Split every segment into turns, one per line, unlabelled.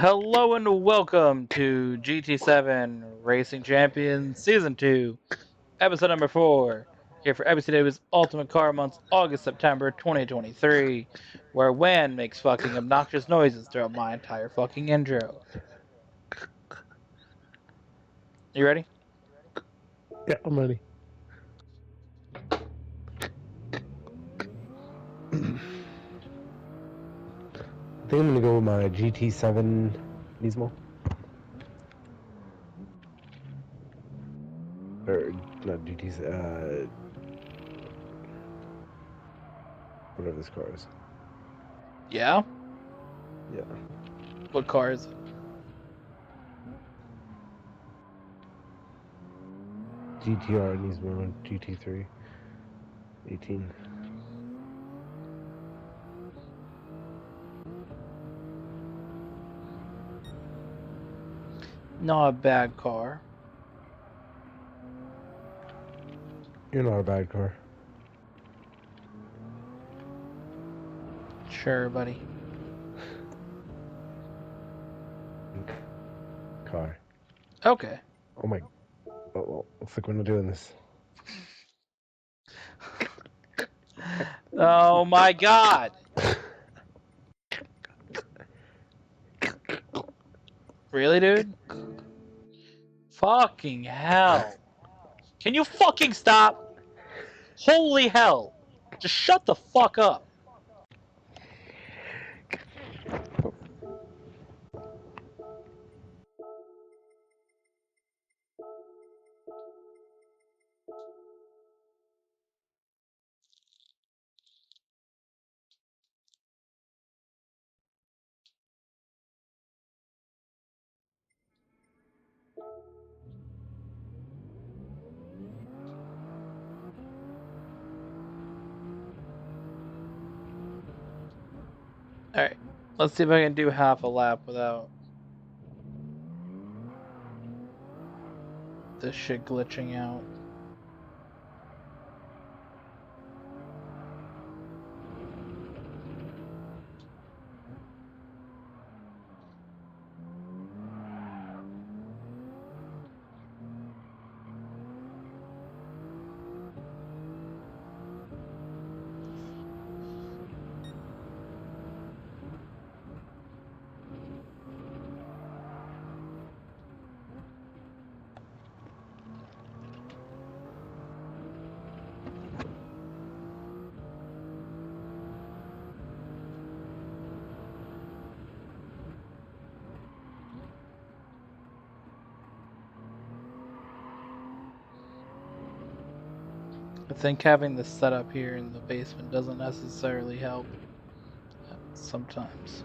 Hello and welcome to GT7 Racing Champions Season 2, Episode number 4. Here for episode Ultimate Car Months, August-September 2023, where Wan makes fucking obnoxious noises throughout my entire fucking intro. You ready?
Yeah, I'm ready. I think I'm gonna go with my GT7 Nismo. Or not GT, whatever this car is.
Yeah?
Yeah.
What car is it?
GTR Nismo GT3 18.
Not a bad car.
You're not a bad car.
Sure, buddy.
Car.
Okay.
Oh my. Oh, well, looks like we're not doing this.
Oh my god! Really, dude? Fucking hell. Can you fucking stop? Holy hell. Just shut the fuck up. Alright, let's see if I can do half a lap without this shit glitching out. I think having this setup here in the basement doesn't necessarily help sometimes.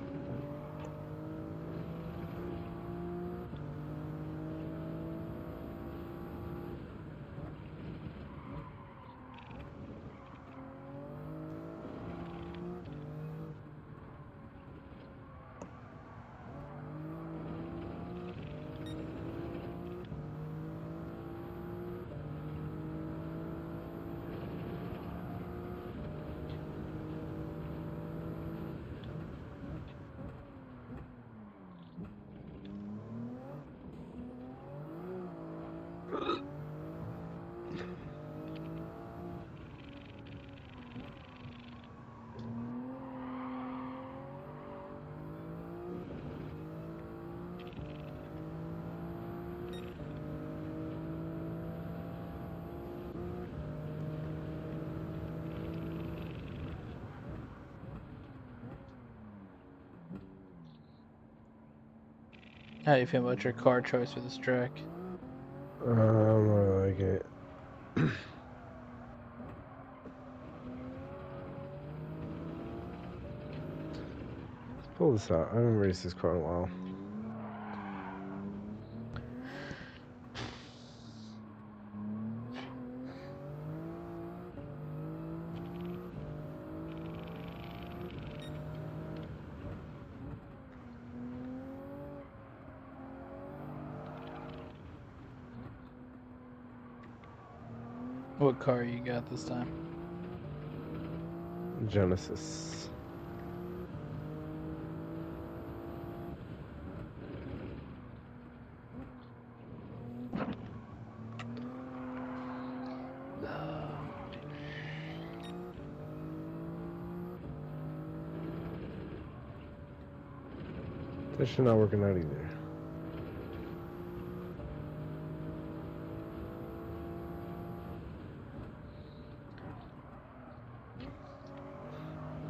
How do you feel about your car choice for this track?
I like it. Let's pull this out. I haven't raced this car in a while.
What car you got this time?
Genesis. This shit not working out either.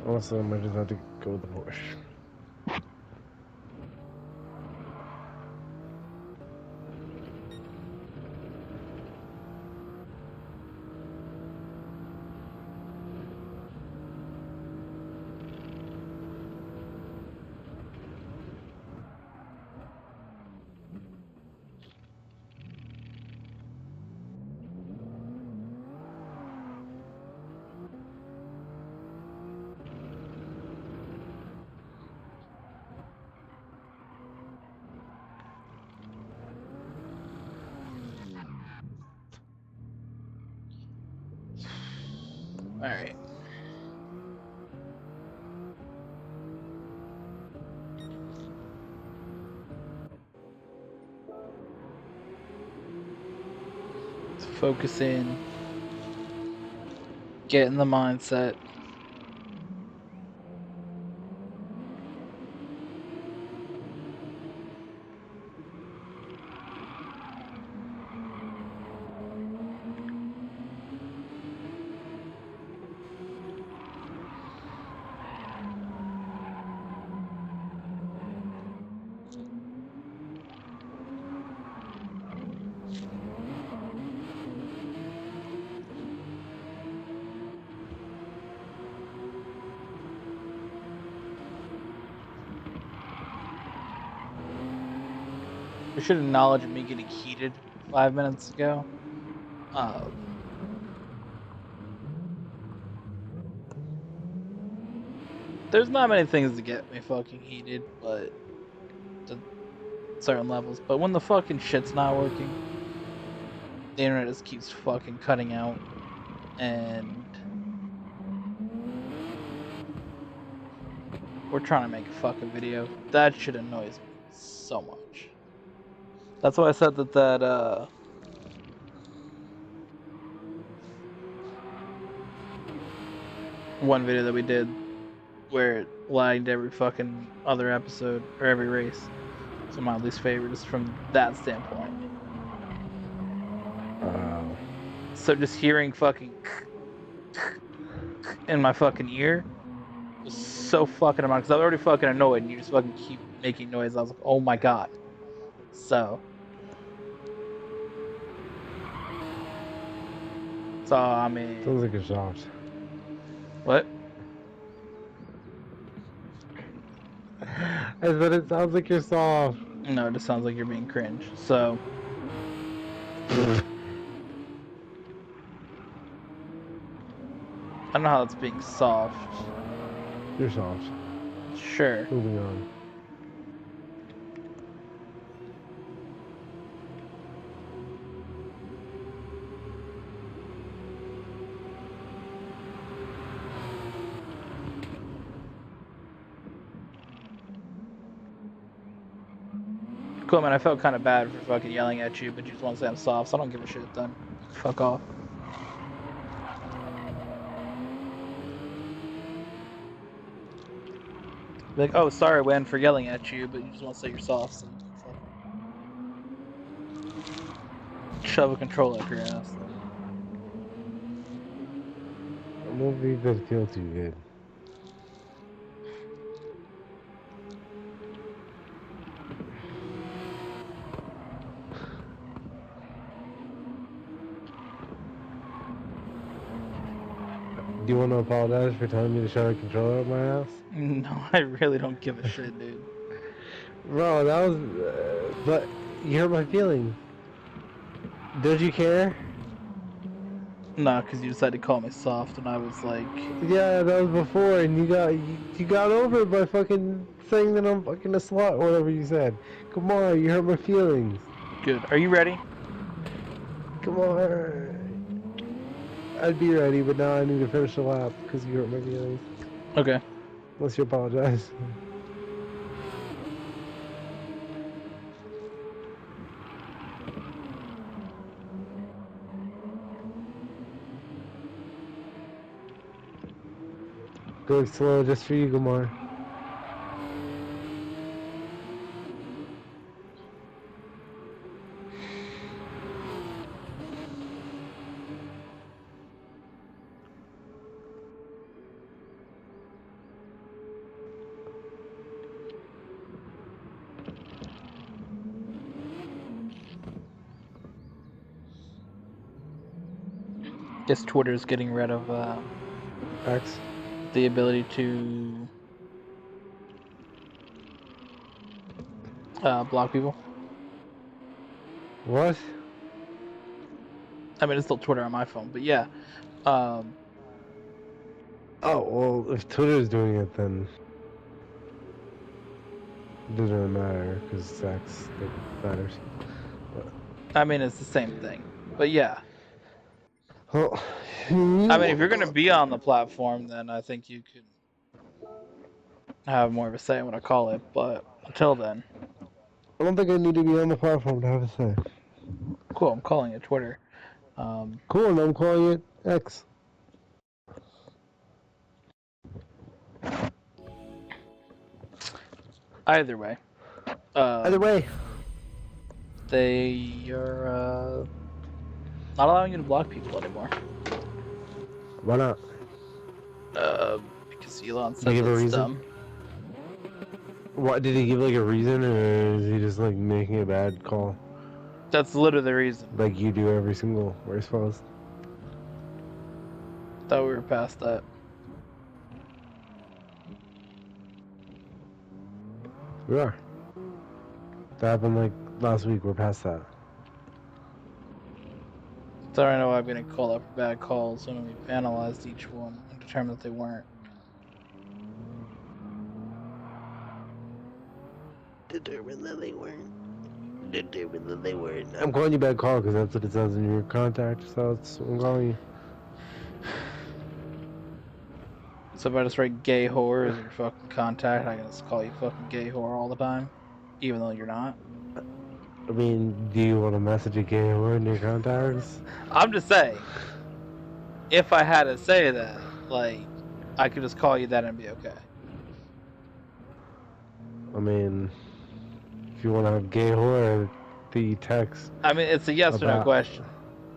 Also, I might just have to go with the Porsche.
All right. Let's focus in. Get in the mindset. We should acknowledge me getting heated 5 minutes ago. There's not many things to get me fucking heated, but to certain levels. But when the fucking shit's not working, the internet just keeps fucking cutting out, and we're trying to make a fucking video. That shit annoys me so much. That's why I said that one video that we did where it lagged every fucking other episode or every race. So my least favorite is from that standpoint. So just hearing fucking in my fucking ear was so fucking annoying because I was already fucking annoyed and you just fucking keep making noise. I was like, oh my god. So I mean,
Sounds like you're soft.
what?
I said it sounds like you're soft.
No, it just sounds like you're being cringe. So I don't know how it's being soft.
You're soft.
Sure.
Moving on.
Cool, man. I felt kind of bad for fucking yelling at you, but you just want to say I'm soft, so I don't give a shit then. Fuck off. Be like, oh, sorry, Wen, for yelling at you, but you just want to say you're soft, so you can fucking shove a controller up your ass. Then.
The movie doesn't feel too good. Do you want to apologize for telling me to shove a controller up my ass?
No, I really don't give a shit, dude.
Bro, that was... but you hurt my feelings. Don't you care?
Nah, because you decided to call me soft, and I was like...
Yeah, that was before, and you got over it by fucking saying that I'm fucking a slut or whatever you said. Come on, you hurt my feelings.
Good. Are you ready?
Come on. I'd be ready, but now I need to finish the lap because you hurt my feelings.
Okay.
Unless you apologize. Going slow just for you, Gomar.
Guess Twitter's getting rid of
X.
the ability to block people.
What?
I mean, it's still Twitter on my phone, but yeah.
Oh, well, if Twitter's doing it, then it doesn't really matter, because it's X that matters.
I mean, it's the same thing. But yeah.
Well,
I mean, if you're going to be on the platform, then I think you could have more of a say in what I call it. But until then,
I don't think I need to be on the platform to have a say.
cool, I'm calling it Twitter.
Cool, and I'm calling it X.
Either way.
Either way.
They are not allowing you to block people anymore.
Why not?
Because Elon
Did
says
he give a
it's
reason?
dumb.
What, did he give like a reason, or is he just like making a bad call?
That's literally the reason.
Like you do every single race post?
Thought we were past that.
We are. That happened like last week, we're past that.
So I know I've been called up for bad calls when we've analyzed each one and determined that they weren't.
Determined that they weren't. I'm calling you bad call because that's what it says in your contact, so that's what I'm calling you.
So if I just write gay whore as your fucking contact, I can just call you fucking gay whore all the time, even though you're not.
I mean, do you want to message a gay whore in your contacts?
I'm just saying, if I had to say that, like, I could just call you that and be okay.
I mean, if you want to have gay whore, the text.
I mean, it's a yes or no
about...
question.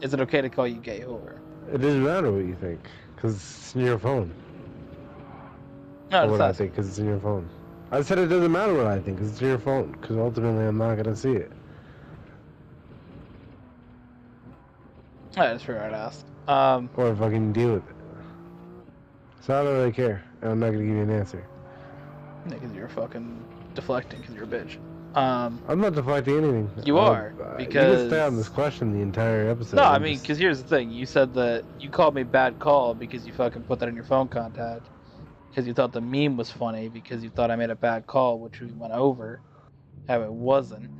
Is it okay to call you gay whore?
It doesn't matter what you think, because it's in your phone.
No,
Or what I
that's
think, because it's in your phone. I said it doesn't matter what I think, because it's in your phone, because ultimately I'm not going to see it.
I just figured I'd ask.
Or fucking deal with it. So I don't really care, and I'm not going to give you an answer.
Because you're fucking deflecting because you're a bitch.
I'm not deflecting anything.
You are, because...
You can stay on this question the entire episode.
No, I mean, because here's the thing. You said that you called me bad call because you fucking put that in your phone contact. Because you thought the meme was funny because you thought I made a bad call, which we went over. How it wasn't.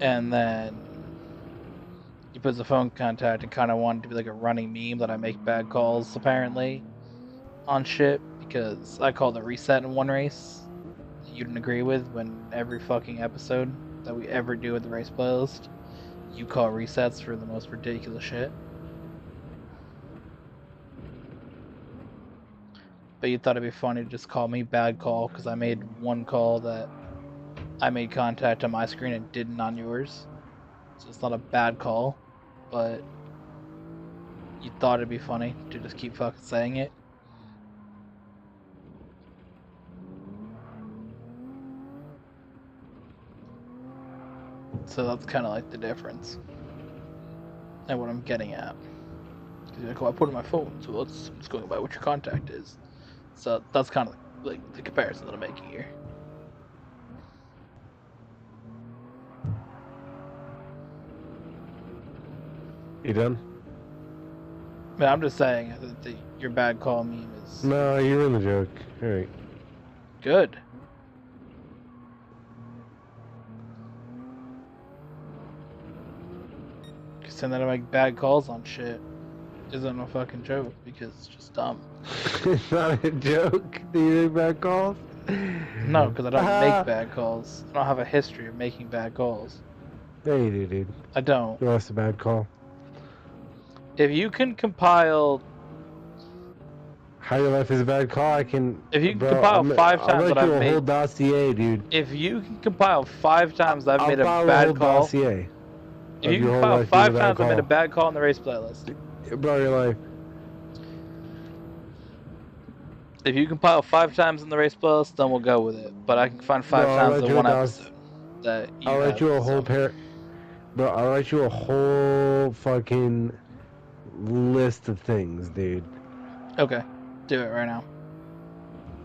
And then you put the phone contact and kind of wanted to be like a running meme that I make bad calls, apparently, on shit. Because I called a reset in one race that you didn't agree with when every fucking episode that we ever do with the race playlist, you call resets for the most ridiculous shit. But you thought it'd be funny to just call me bad call because I made one call that I made contact on my screen and didn't on yours. So it's not a bad call, but you thought it'd be funny to just keep fucking saying it. So that's kind of like the difference. And what I'm getting at. Because you're like, oh, I put it on my phone, so let's going by what your contact is. So that's kind of like the comparison that I'm making here.
You done?
I mean, I'm just saying that your bad call meme is...
No, you ruined the joke. Alright.
good. Saying that I make bad calls on shit isn't a fucking joke because it's just dumb.
It's not a joke. Do you make bad calls?
No, because I don't make bad calls. I don't have a history of making bad calls.
Yeah, you do, dude.
I don't.
You lost a bad call.
If you can compile...
How your life is a bad call, I can...
If you can compile 5 times that I've made...
I'll write you a whole dossier, dude.
If you can compile 5 times I've made a bad
whole
call...
dossier.
If you can compile 5 times I've made a bad call on the race playlist...
About your life.
If you compile 5 times in the race playlist, then we'll go with it. But I can find 5 times in one episode that you
I'll write you a whole Bro, I'll write you a whole fucking list of things, dude.
Okay, do it right now.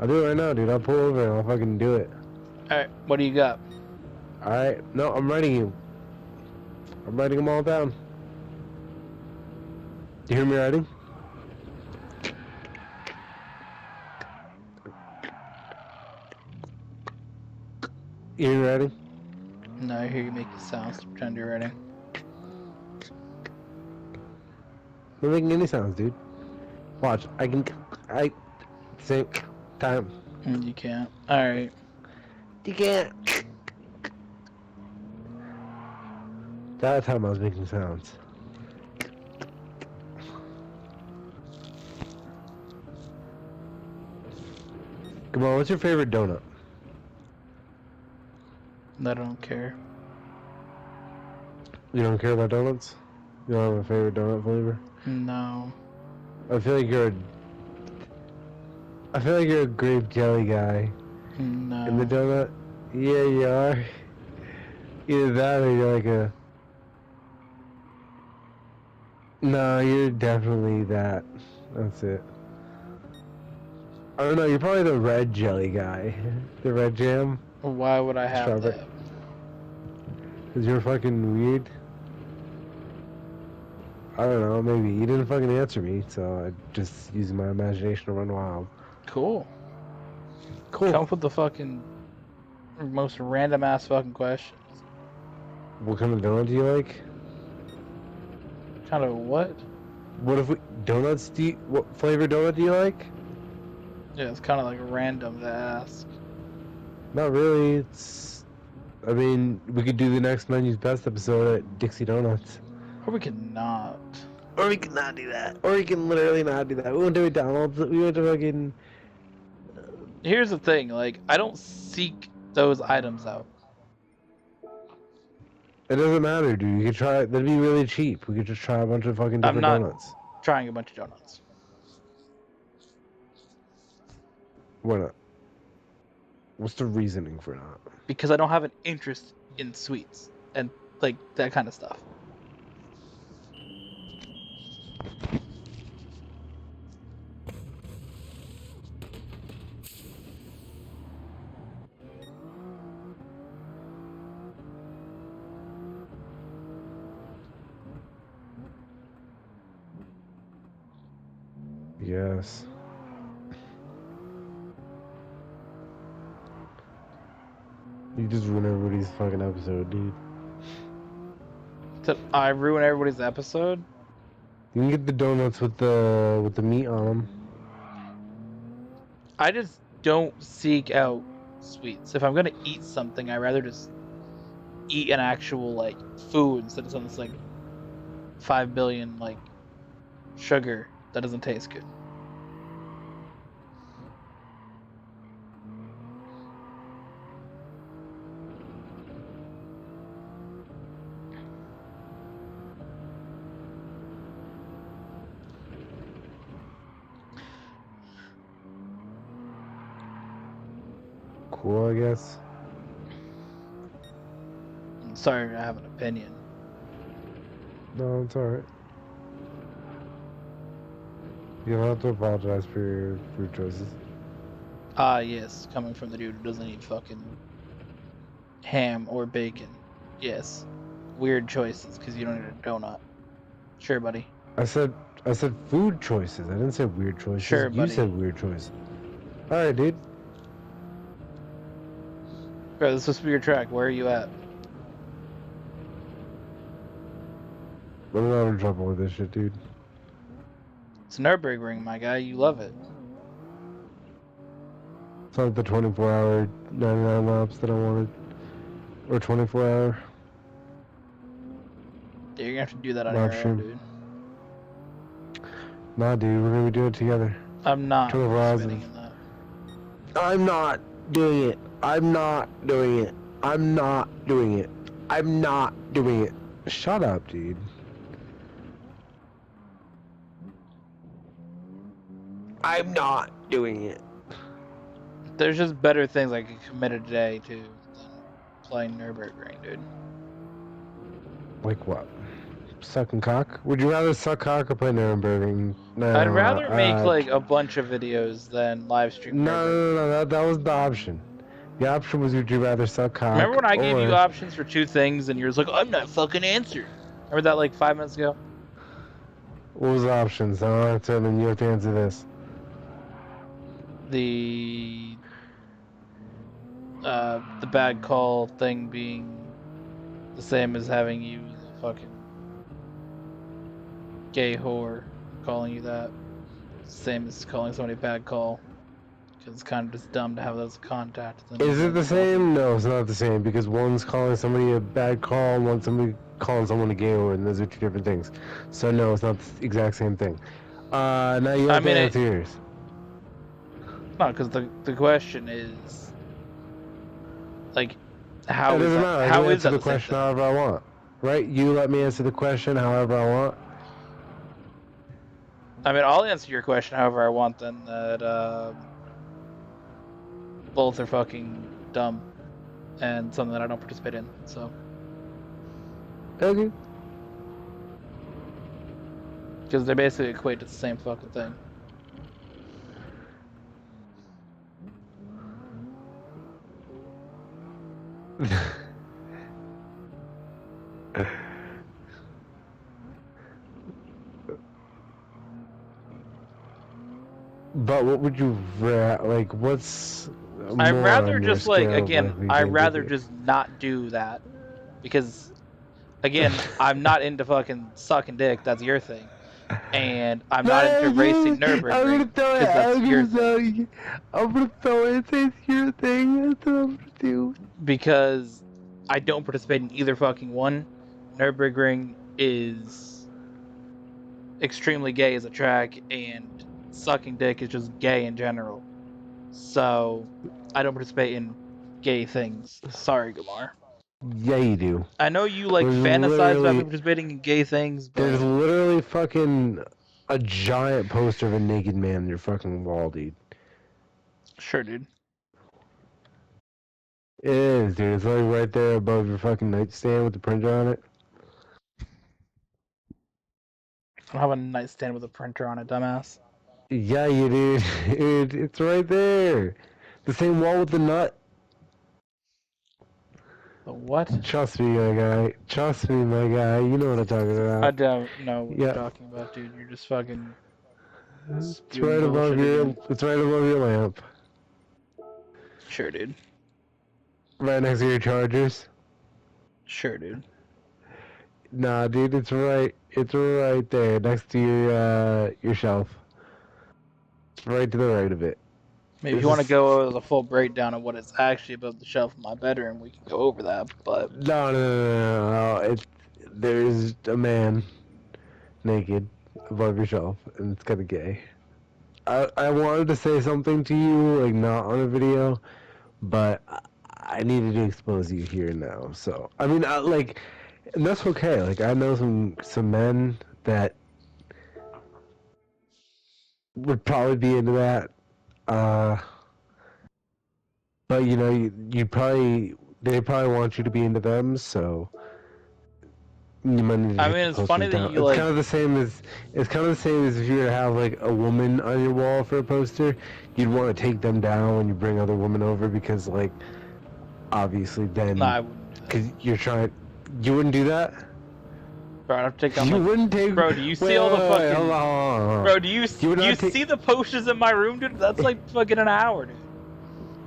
I'll do it right now, dude. I'll pull over and I'll fucking do it.
All right, what do you got?
Alright? No, I'm writing you. I'm writing them all down. Do you hear me writing? You hear me writing?
No, I hear you making sounds. Pretend you're writing.
I'm not making any sounds, dude. Watch. Same time.
You can't. All right.
You can't. That time I was making sounds. Come on, what's your favorite donut?
I don't care.
You don't care about donuts? You don't have a favorite donut flavor?
No.
I feel like you're a grape jelly guy.
No.
In the donut? Yeah, you are. Either that or you're like a... No, you're definitely that. That's it. I don't know, you're probably the red jelly guy. The red jam.
Why would I have
Strawberry.
that?
Because you're fucking weird. I don't know, maybe. You didn't fucking answer me, so I just using my imagination to run wild.
Cool.
Cool.
Come up with the fucking most random ass fucking questions.
What kind of donut do you like?
Kind of what?
What if we... Donuts, what flavor donut do you like?
Yeah, it's kind of like random to ask.
Not really, it's... I mean, we could do the next Menu's Best episode at Dixie Donuts.
Or we could not.
Or we can not do that. Or we can literally not do that. We went to McDonald's. We went to fucking...
Here's the thing, like, I don't seek those items out.
It doesn't matter, dude. You could try it. That'd be really cheap. We could just try a bunch of fucking different
not-
donuts.
Trying a bunch of donuts.
Why not? What's the reasoning for not?
Because I don't have an interest in sweets and, like, that kind of stuff.
Yes. You just ruin everybody's fucking episode, dude.
Did I ruin everybody's episode?
You can get the donuts with the meat on them.
I just don't seek out sweets. If I'm gonna eat something, I'd rather just eat an actual like food instead of something that's like 5 billion like sugar that doesn't taste good.
Cool, I guess.
I'm sorry, I have an opinion.
No, it's alright. You don't have to apologize for your food choices.
Ah, yes, coming from the dude who doesn't eat fucking ham or bacon. Yes, weird choices because you don't eat a donut. Sure, buddy.
I said food choices. I didn't say weird choices.
Sure,
You
buddy.
said weird choices. Alright, dude.
Bro, this is supposed to be your track. Where are you at?
I'm not in trouble with this shit, dude.
It's Nürburgring, my guy. You love it.
It's not the 24-hour 99 laps that I wanted. Or 24-hour.
Yeah, you're gonna have to do that on
Not
your
sure.
own, dude.
Nah, dude, we're gonna do it together.
I'm not
24 hours
participating
of-
in that.
I'm not doing it. I'm not doing it. I'm not doing it. I'm not doing it. Shut up, dude. I'm not doing it.
There's just better things I could commit a day to than playing Nürburgring, dude.
Like what? Sucking cock? Would you rather suck cock or play Nuremberg? No,
I'd rather make like a bunch of videos than live stream Nuremberg.
no. That was the option. The option was, would you rather suck cock
Remember when I gave you
or...
options for two things and you're just like, I'm not fucking answering. Remember that like 5 minutes ago?
What was the options? I'll answer them and you have to answer this.
The bad call thing being the same as having you as a fucking gay whore, calling you that. Same as calling somebody a bad call. Because it's kind of just dumb to have those contact.
Is it the same? No, it's not the same, because one's calling somebody a bad call and one's somebody calling someone a gay whore, and those are two different things. So no, it's not the exact same thing. Now you have to answer yours.
No, because the question is, like, how
it
is
doesn't
that?
matter.
How
I
is
answer
that
the question however I want, right? You let me answer the question however I want.
I mean, I'll answer your question however I want. Then that both are fucking dumb and something that I don't participate in. So.
Okay.
Because they basically equate to the same fucking thing.
But what would you like? What's
I'd
more
rather
on your
just like
scale of
again.
likely
I'd
things
rather
to do?
just not do that because again, I'm not into fucking sucking dick. That's your thing, and I'm not into racing Nurburgring because that's your thing.
I'm gonna throw it. It's your thing. That's what I'm gonna do.
Because I don't participate in either fucking one. Nurburgring is extremely gay as a track, and sucking dick is just gay in general. So I don't participate in gay things. Sorry, Gamar.
Yeah, you do.
I know you like
There's
fantasize about me
literally,
participating in gay things,
there's
but
literally fucking a giant poster of a naked man on your fucking wall, dude.
sure, dude.
It is, dude. It's like right there above your fucking nightstand with the printer on it.
I don't have a nightstand with a printer on it, dumbass.
Yeah, you did. It's right there. The same wall with the nut.
The what?
Trust me, my guy. Trust me, my guy. You know what I'm talking
I
about.
don't know what you're
Yeah.
talking about, dude. You're just fucking
It's
spewing
right above
bullshit
your.
again.
It's right above your lamp.
Sure, dude.
Right next to your chargers.
Sure, dude.
Nah, dude. It's right. It's right there next to your shelf. It's right to the right of it.
Maybe if you want to go over the full breakdown of what is actually above the shelf in my bedroom, we can go over that. But
No. There's a man naked above your shelf, and it's kind of gay. I wanted to say something to you, like not on a video, but I needed to expose you here now. So I mean, and that's okay. Like I know some men that would probably be into that. But you know, they probably want you to be into them. So you might need to
I
take
mean,
the
it's funny
posters
that
down.
you like.
It's kind of the same as if you were to have like a woman on your wall for a poster. You'd want to take them down when you bring other women over because like obviously then
Nah, I wouldn't do that.
because you're trying. You wouldn't do that.
Bro, I have to take down
You
like.
wouldn't take.
Bro, do you see
Wait,
all the fucking?
hold on.
Bro, do you
would
do you
not take.
see the posters in my room, dude? That's like fucking an hour, dude.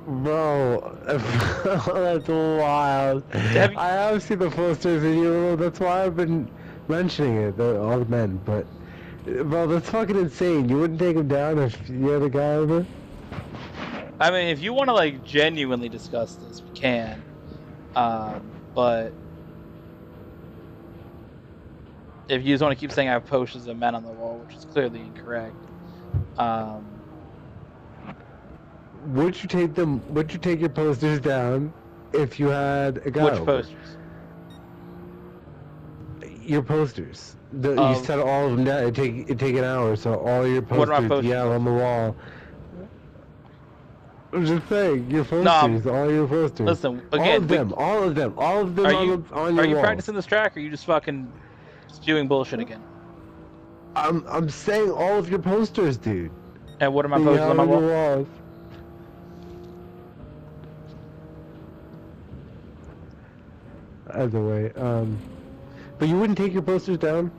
Bro, that's wild.
Have you...
I have seen the posters in your room. That's why I've been mentioning it. All the men, but bro, that's fucking insane. You wouldn't take him down if you're the guy over.
I mean, if you want to like genuinely discuss this, we can. But if you just want to keep saying I have posters of men on the wall, which is clearly incorrect,
would you take them? Would you take your posters down if you had a guy
which
over?
posters?
Your posters. You set all of them down. It'd take an hour, so all your
What are my
posters
posters
you have
of?
on the wall. I'm just saying, your
No,
posters, all your posters.
listen,
All
again,
of them, all of them, all of them
are you
on
are
your
you
walls.
practicing this track, or are you just fucking spewing bullshit again?
I'm saying all of your posters, dude.
And what are my
That you
posters on
have
my
on your
wall?
walls. Either way, but you wouldn't take your posters down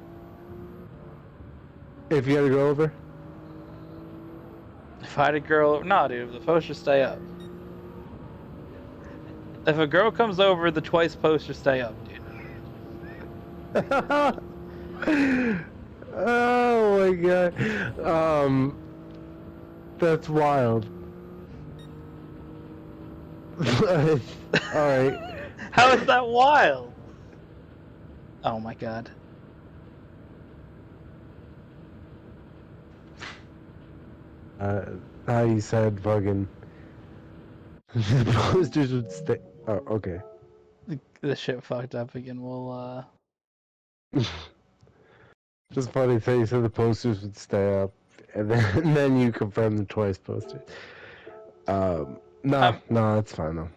if you had a girl over?
If I had a girl, no, dude, the posters stay up. If a girl comes over, the twice posters stay up, dude.
Oh my god. That's wild. Alright.
How is that wild? Oh my god.
How you said fucking the posters would stay. Oh, okay.
This shit fucked up again. We'll
Just funny that you said the posters would stay up, and then and then you confirmed the twice posters. No,
I'm,
no, that's fine though.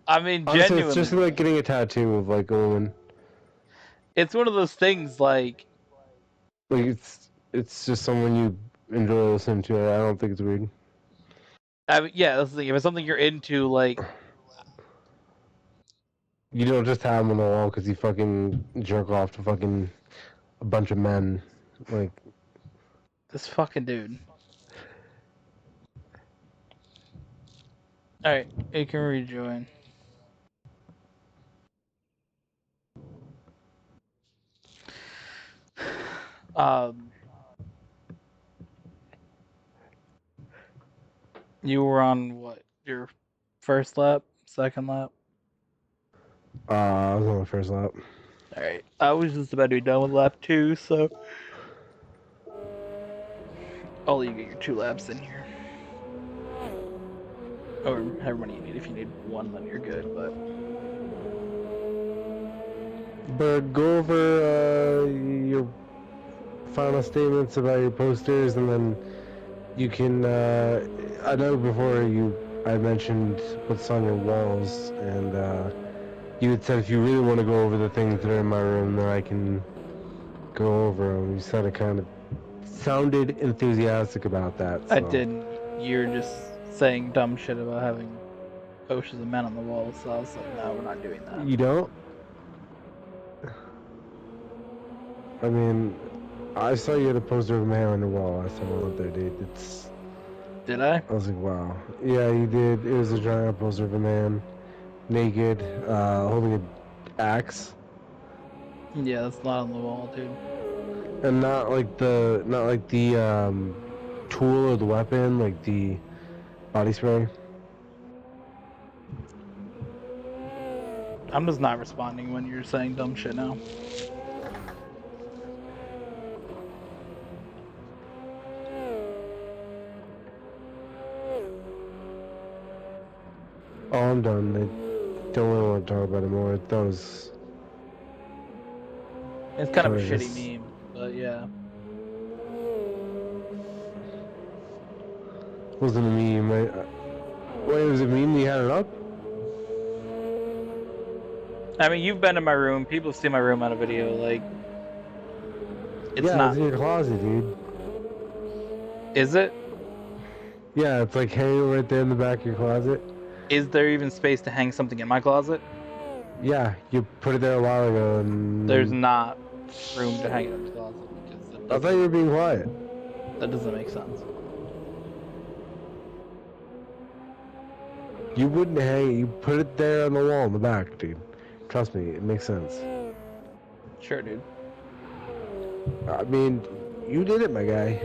I mean,
Honestly, it's just
genuinely
like
though,
getting a tattoo of like a woman.
it's one of those things like,
Like it's just someone you enjoy listening to. I don't think it's weird.
I mean, yeah, that's the thing. If it's something you're into, like,
You don't just have them on the wall because you fucking jerk off to fucking a bunch of men. Like,
this fucking dude. Alright, you can rejoin. Um, you were on what? Your first lap? Second lap?
I was on the first lap.
Alright. I was just about to be done with lap 2, so I'll let you get your 2 laps in here. Or however many you need. If you need 1, then you're good, but
But go over your final statements about your posters, and then you can. I know before I mentioned what's on your walls, and you had said if you really want to go over the things that are in my room, then I can go over them. You said it kind of sounded enthusiastic about that,
I
so.
didn't. You're just saying dumb shit about having posters of men on the wall, so I was like, no, we're not doing that.
You don't? I mean, I saw you had a poster of a man on your wall last time I went there, dude.
Did I?
I was like, wow. Yeah, you did. It was a giant poster of a man, naked, holding an axe,
Yeah, that's not on the wall, dude.
and not like the tool or the weapon, like the body spray.
I'm just not responding when you're saying dumb shit now.
Oh, I'm done. I don't really want to talk about it more. That was
It's kind of a
kind of
shitty
just
meme, but yeah.
wasn't a meme. Wait, was it a meme? You had it up?
I mean, you've been in my room. People see my room on a video. Like, it's
Yeah, it's
not.
in your closet, dude.
Is it?
Yeah, it's like hanging right there in the back of your closet.
Is there even space to hang something in my closet?
Yeah, you put it there a while ago,
There's
and
not room to hang it in the closet because
I thought you were being quiet.
that doesn't make sense.
You wouldn't hang it. You put it there on the wall in the back, dude. Trust me, it makes sense.
Sure, dude.
I mean, you did it, my guy.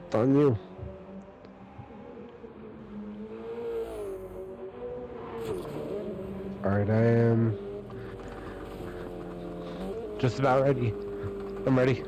It's on you. Alright, I am just about ready. I'm ready.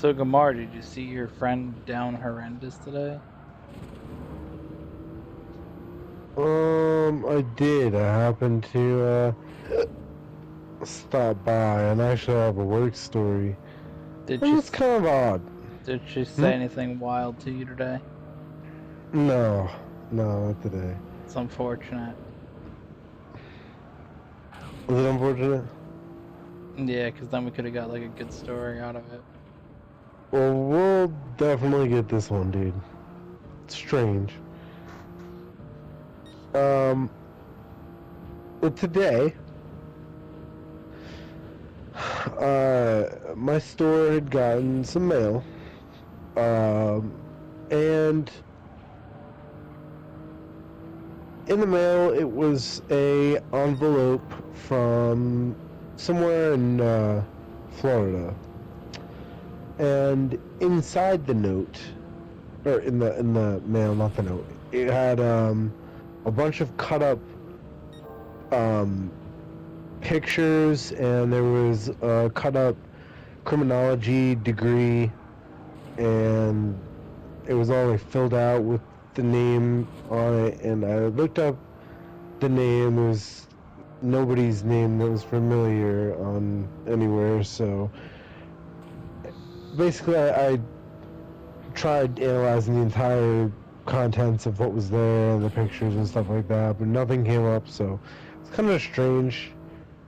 So, Gamar, did you see your friend down horrendous today?
I did. I happened to stop by and actually have a work story.
Did
And
she
it's kind of odd.
did she
Hmm?
say anything wild to you today?
No, not today.
It's unfortunate.
Was it unfortunate?
Yeah, because then we could have got like a good story out of it.
Well, we'll definitely get this one, dude. It's strange. Um, but today, my store had gotten some mail. And in the mail, it was a envelope from somewhere in Florida, and inside the note, or in the mail, not the note, it had a bunch of cut up um, pictures, and there was a cut up criminology degree, and it was all like filled out with the name on it. And I looked up the name. It was nobody's name that was familiar on anywhere. So basically, I tried analyzing the entire contents of what was there and the pictures and stuff like that, but nothing came up. So it's kind of strange.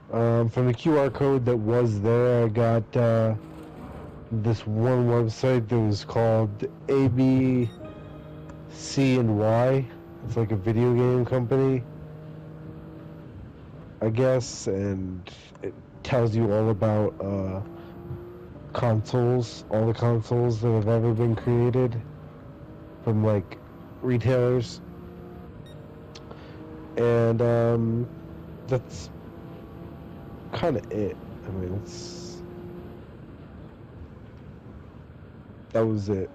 From the QR code that was there, I got this one website that was called ABC and Y. It's like a video game company, I guess, and it tells you all about consoles, all the consoles that have ever been created from like retailers, and that's kind of it. I mean, that was it.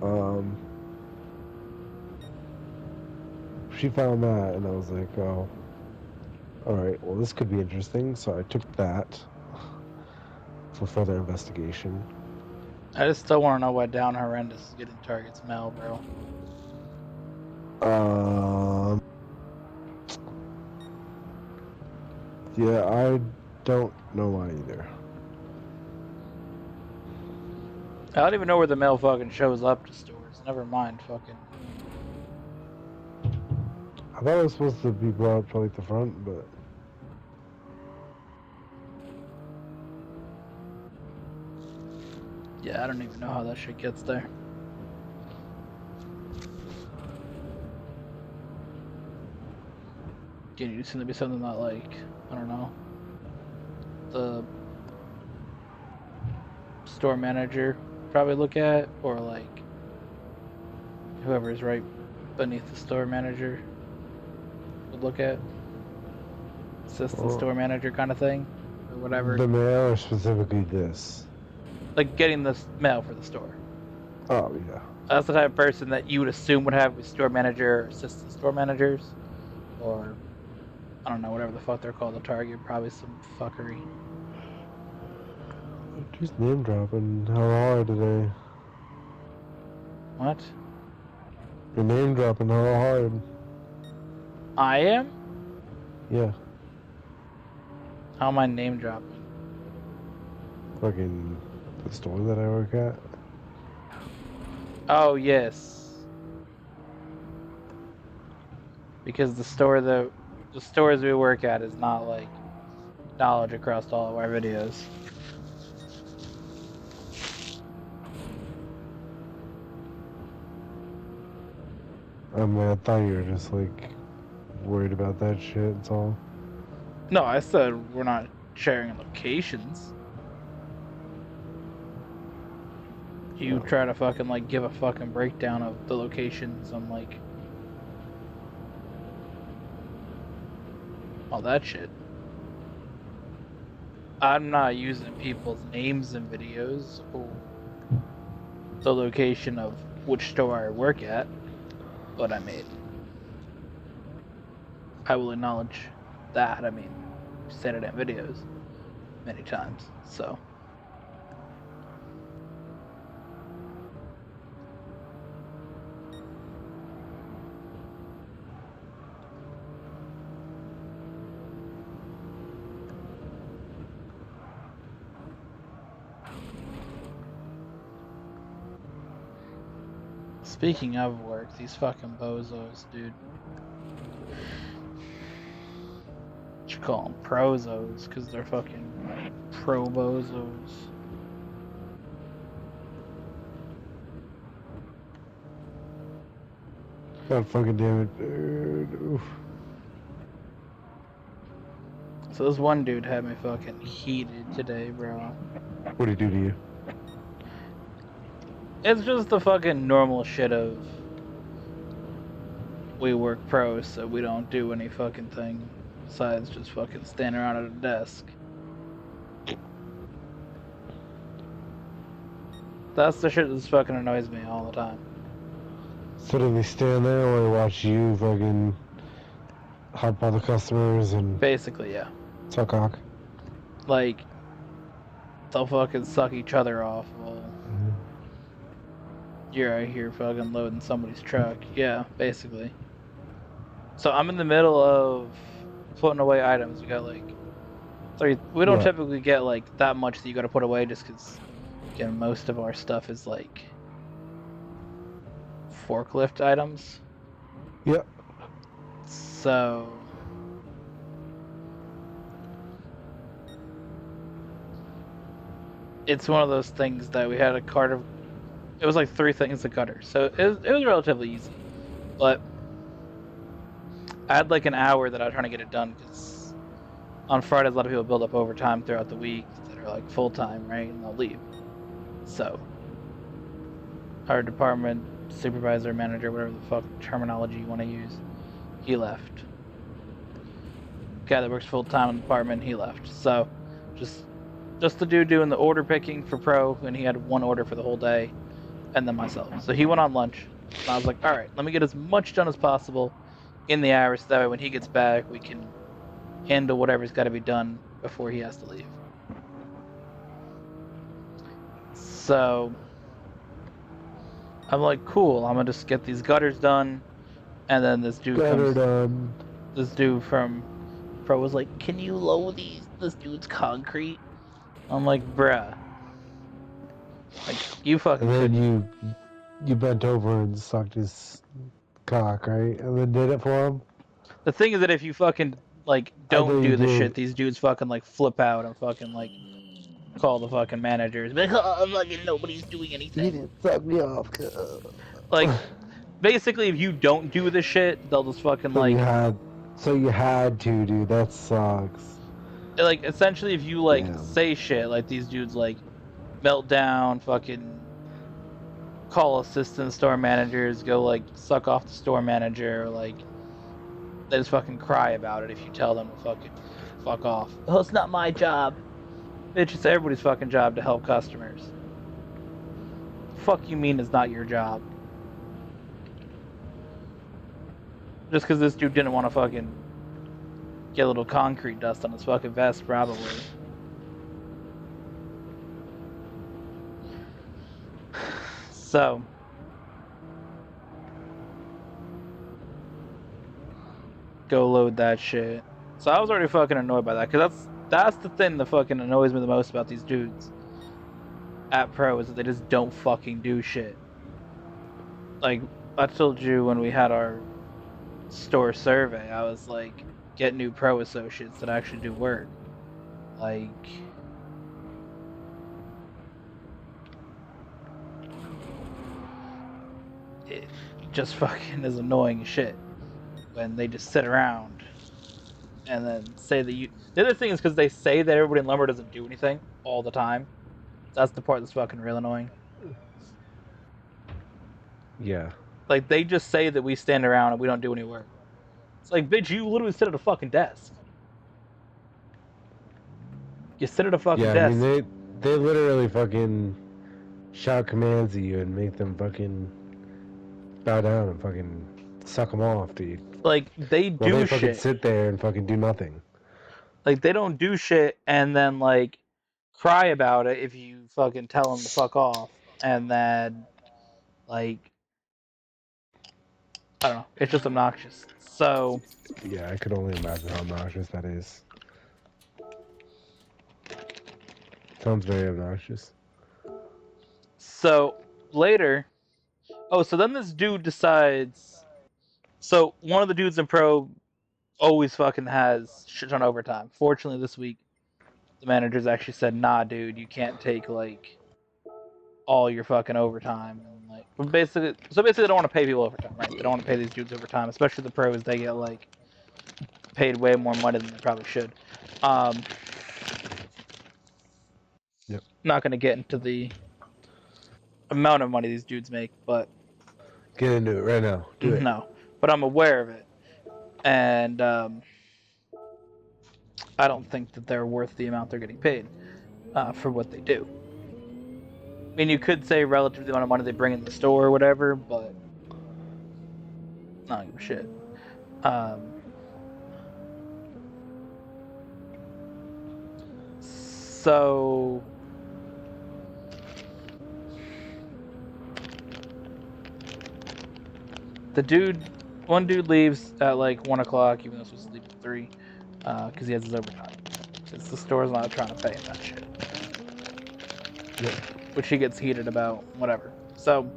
Um, she found that, and I was like, oh, all right, well, this could be interesting. So I took that for further investigation.
I just still want to know why Down Horrendous is getting Target's mail, bro.
Um, yeah, I don't know why either.
I don't even know where the mail fucking shows up to stores. Never mind, fucking.
I thought it was supposed to be brought up to like the front, but
Yeah, I don't even know how that shit gets there. Again, you just seem to be something that, like, I don't know, the store manager probably look at, or like whoever's right beneath the store manager would look at. Assistant
well,
store manager kind of thing, or whatever.
the mail or specifically this.
Like getting the mail for the store.
Oh yeah.
That's the type of person that you would assume would have a store manager or assistant store managers, or I don't know, whatever the fuck they're called at Target. Probably some fuckery.
Just name dropping. How hard today?
What?
You're name dropping. How hard?
I am?
Yeah.
How am I name dropping?
Fucking the store that I work at.
Oh yes, because the stores we work at is not like knowledge across all of our videos.
I mean, I thought you were just like worried about that shit. It's all.
No, I said we're not sharing locations. You
No.
try to fucking like give a fucking breakdown of the locations. I'm like, all that shit. I'm not using people's names in videos or the location of which store I work at, but I mean, I will acknowledge that. I mean, I've said it in videos many times, so. Speaking of work, these fucking bozos, dude. You call them prozos because they're fucking pro bozos.
God fucking damn it, dude. Oof.
So this one dude had me fucking heated today, bro.
What'd he do to you?
It's just the fucking normal shit of we work pros, so we don't do any fucking thing besides just fucking stand around at a desk. That's the shit that just fucking annoys me all the time.
So did they stand there while they watch you fucking help all the customers and
Basically, yeah.
suck cock?
Like, they'll fucking suck each other off while you're out here fucking loading somebody's truck. Yeah, basically. So I'm in the middle of putting away items. We got like we don't
Yeah.
typically get like that much that you got to put away just because again most of our stuff is like forklift items.
Yep.
So it's one of those things that we had a cart of. It was like 3 things to cutter, so it was relatively easy. But I had like an hour that I was trying to get it done because on Fridays a lot of people build up overtime throughout the week that are like full time, right? And they'll leave. So our department supervisor, manager, whatever the fuck terminology you want to use, he left. Guy that works full time in the department, he left. So just the dude doing the order picking for pro, and he had one order for the whole day, and then myself. So he went on lunch, and I was like, all right, let me get as much done as possible in the hours, so that way when he gets back, we can handle whatever's got to be done before he has to leave. So I'm like, cool, I'm gonna just get these gutters done, and then this dude
Gutter
comes.
done.
This dude from Pro was like, can you lower this dude's concrete? I'm like, bruh. Like, you fucking
And then
couldn't.
you bent over and sucked his cock, right? And then did it for him?
The thing is that if you fucking, like,
I know
don't
you
do the shit,
did.
these dudes fucking, like, flip out and fucking, like, call the fucking managers. Be like, oh, fucking nobody's doing
You
anything.
didn't suck me off.
Like, basically, if you don't do the shit, they'll just fucking,
So you
like,
had to, dude. That sucks.
essentially, if you, like,
Damn.
say shit, like, these dudes, like, melt down, fucking call assistant store managers, go like suck off the store manager, or like they just fucking cry about it if you tell them to fucking fuck off. Oh, it's not my job. Bitch, it's everybody's fucking job to help customers. Fuck you mean it's not your job? Just because this dude didn't want to fucking get a little concrete dust on his fucking vest, probably. So go load that shit. So I was already fucking annoyed by that, because that's the thing that fucking annoys me the most about these dudes at Pro, is that they just don't fucking do shit. Like, I told you when we had our store survey, I was like, get new Pro associates that actually do work. Like, it just fucking is annoying as shit when they just sit around and then say that you. The other thing is because they say that everybody in lumber doesn't do anything all the time. That's the part that's fucking real annoying.
Yeah.
Like, they just say that we stand around and we don't do any work. It's like, bitch, you literally sit at a fucking desk. You sit at a fucking
Yeah, I mean,
desk.
they literally fucking shout commands at you and make them fucking bow down and fucking suck them off, dude.
Like, they
Well, they
do
fucking
shit.
sit there and fucking do nothing.
Like, they don't do shit and then, like, cry about it if you fucking tell them to fuck off. And then, like, I don't know. It's just obnoxious. So,
Yeah, I could only imagine how obnoxious that is. Sounds very obnoxious.
so later, Oh, so then this dude decides. So one of the dudes in pro always fucking has shit ton of overtime. Fortunately, this week the managers actually said, "Nah, dude, you can't take like all your fucking overtime." And like, basically, they don't want to pay people overtime, right? They don't want to pay these dudes overtime, especially the pros. They get like paid way more money than they probably should.
Yep.
Not going to get into the amount of money these dudes make, but
Get into it right now. Do it.
no, but I'm aware of it, and I don't think that they're worth the amount they're getting paid for what they do. I mean, you could say relative to the amount of money they bring in the store or whatever, but not give a shit. So one dude leaves at like 1 o'clock, even though he's supposed to leave at 3, because he has his overtime. Since the store's not trying to pay him that shit.
Yep.
Which he gets heated about, whatever. So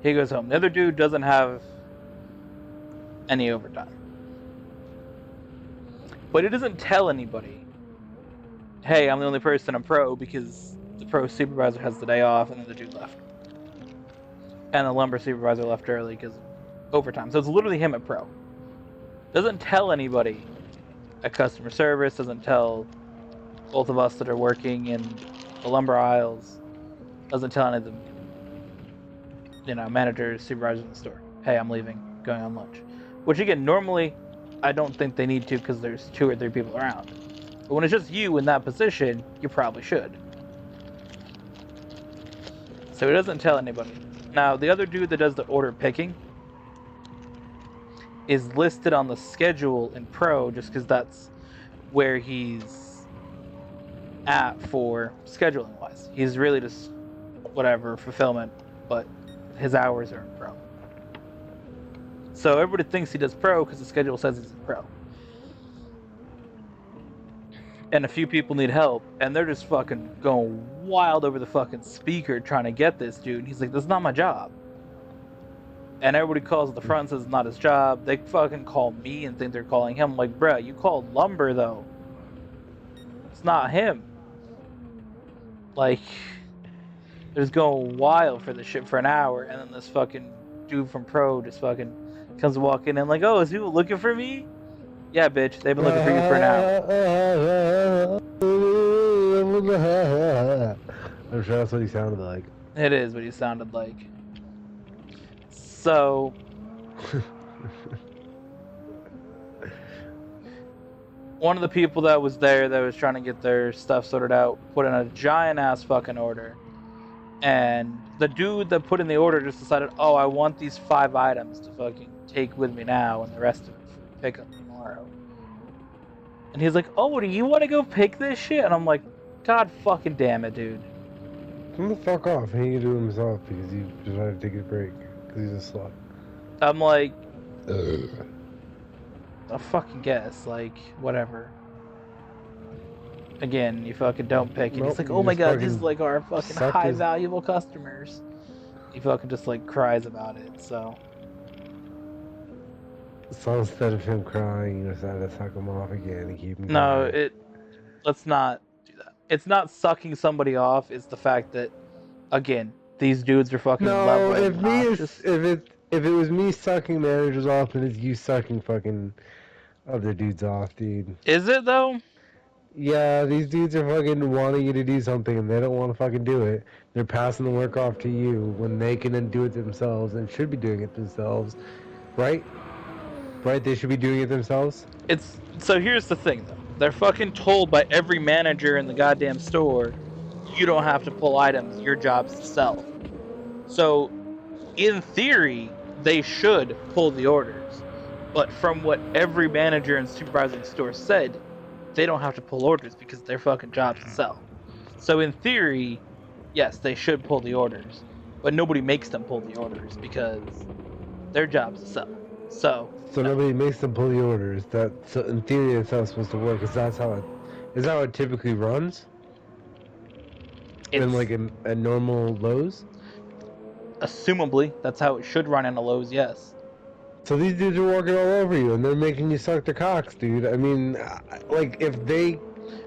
he goes home. The other dude doesn't have any overtime. But he doesn't tell anybody, hey, I'm the only person in pro, because the pro supervisor has the day off and then the dude left. And the lumber supervisor left early because of overtime. So it's literally him at pro. Doesn't tell anybody at customer service, doesn't tell both of us that are working in the lumber aisles, doesn't tell any of the managers, supervisors in the store, hey, I'm leaving, going on lunch. Which again, normally I don't think they need to because there's 2 or 3 people around. But when it's just you in that position, you probably should. So he doesn't tell anybody. Now, the other dude that does the order picking is listed on the schedule in pro just because that's where he's at for scheduling wise. He's really just whatever, fulfillment, but his hours are in pro. So everybody thinks he does pro because the schedule says he's in pro. And a few people need help, and they're just fucking going wild over the fucking speaker trying to get this dude. And he's like, "This is not my job." And everybody calls at the front and says it's not his job. They fucking call me and think they're calling him. I'm like, bruh, you called lumber though. It's not him. Like, they're just going wild for this shit for an hour, and then this fucking dude from pro just fucking comes walking in like, "Oh, is people looking for me?" Yeah, bitch, they've been looking for you for an hour.
I'm sure that's what he sounded like.
It is what he sounded like. So one of the people that was there that was trying to get their stuff sorted out put in a giant ass fucking order. And the dude that put in the order just decided, oh, I want these 5 items to fucking take with me now and the rest of it for pickup tomorrow. And he's like, oh, do you want to go pick this shit? And I'm like, God fucking damn it, dude.
Come the fuck off. He can do it himself because he decided to take a break because he's a slut.
I'm like, I fucking guess, like, whatever. Again, you fucking don't pick. And
Nope,
he's like,
you
oh my
just
god,
fucking
these like our fucking
suck
high
his-
valuable customers. He fucking just like cries about it, so.
So instead of him crying, you decided to suck him off again and keep him
No,
going.
let's not do that. It's not sucking somebody off, it's the fact that, again, these dudes are fucking
No,
level
if
obnoxious.
if it was me sucking managers off, then it's you sucking fucking other dudes off, dude.
Is it though?
Yeah, these dudes are fucking wanting you to do something and they don't want to fucking do it. They're passing the work off to you when they can then do it themselves and should be doing it themselves, right? Right? They should be doing it themselves.
So here's the thing though. They're fucking told by every manager in the goddamn store, you don't have to pull items, your job's to sell. So, in theory, they should pull the orders. But from what every manager and supervisor in the store said, they don't have to pull orders because their fucking job's to sell. So in theory, yes, they should pull the orders. But nobody makes them pull the orders because their job's to sell. So
Nobody makes them pull the orders. So in theory, it's not supposed to work. Is that how it typically runs? In like a normal Lowe's?
Assumably, that's how it should run in a Lowe's, yes.
So these dudes are walking all over you, and they're making you suck their cocks, dude. I mean, like, if they are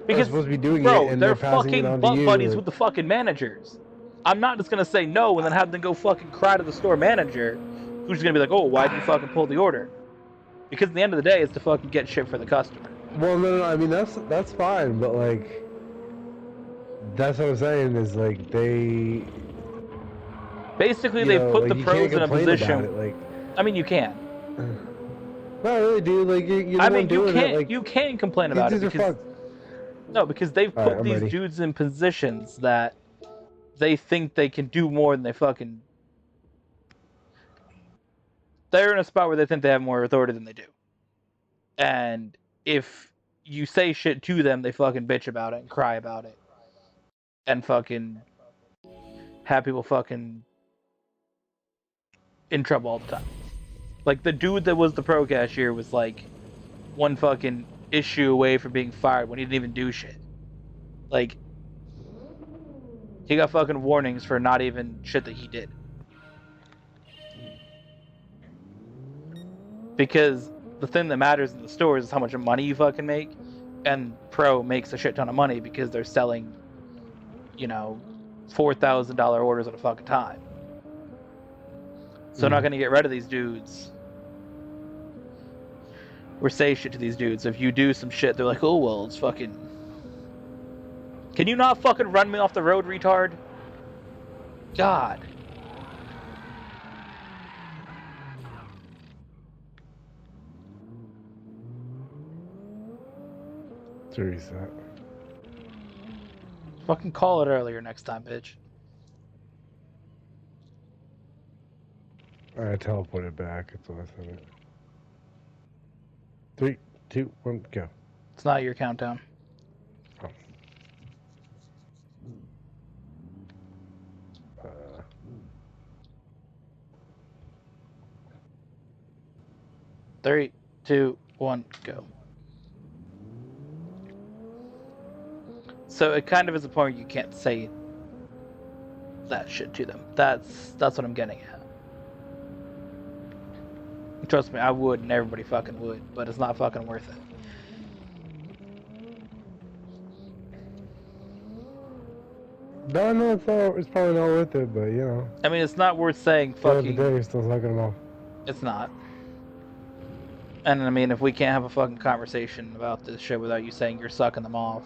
Because,
supposed to be doing it
bro,
and
they're
they're passing it
fucking
on to
butt
you,
buddies with the fucking managers. I'm not just gonna say no and then have them go fucking cry to the store manager, who's gonna be like, oh, why'd you fucking pull the order? Because at the end of the day, it's to fucking get shit for the customer.
well, no, I mean, that's fine, but, like, that's what I'm saying is, like,
Basically, they've put
like,
the
you can't
pros in a
complain about
position.
it, like,
I mean, you can.
not really, dude, like, you're
I
the one
mean,
doing it, like,
you can complain
these
about it
dudes are
because
fucked.
no, because they've
Alright,
put
I'm
these
ready.
dudes in positions that they think they can do more than they fucking. They're in a spot where they think they have more authority than they do. And if you say shit to them, they fucking bitch about it and cry about it. And fucking have people fucking in trouble all the time. Like the dude that was the pro cashier was like one fucking issue away from being fired when he didn't even do shit. Like he got fucking warnings for not even shit that he did. Because the thing that matters in the stores is how much money you fucking make. And pro makes a shit ton of money because they're selling, you know, $4,000 orders at a fucking time. So they're not going to get rid of these dudes or say shit to these dudes. If you do some shit, they're like, oh, well, it's fucking. Can you not fucking run me off the road, retard? God.
To reset.
Fucking call it earlier next time, bitch.
Alright, teleport it back. That's what I said. 3, 2, 1, go.
It's not your countdown.
Oh. Uh,
3, 2, 1, go. So it kind of is a point where you can't say that shit to them. That's what I'm getting at. Trust me, I would, and everybody fucking would, but it's not fucking worth it.
no, it's probably not worth it, but you know.
I mean, it's not worth saying
At the end of the day,
fucking.
you're still sucking them off.
It's not. And I mean, if we can't have a fucking conversation about this shit without you saying you're sucking them off,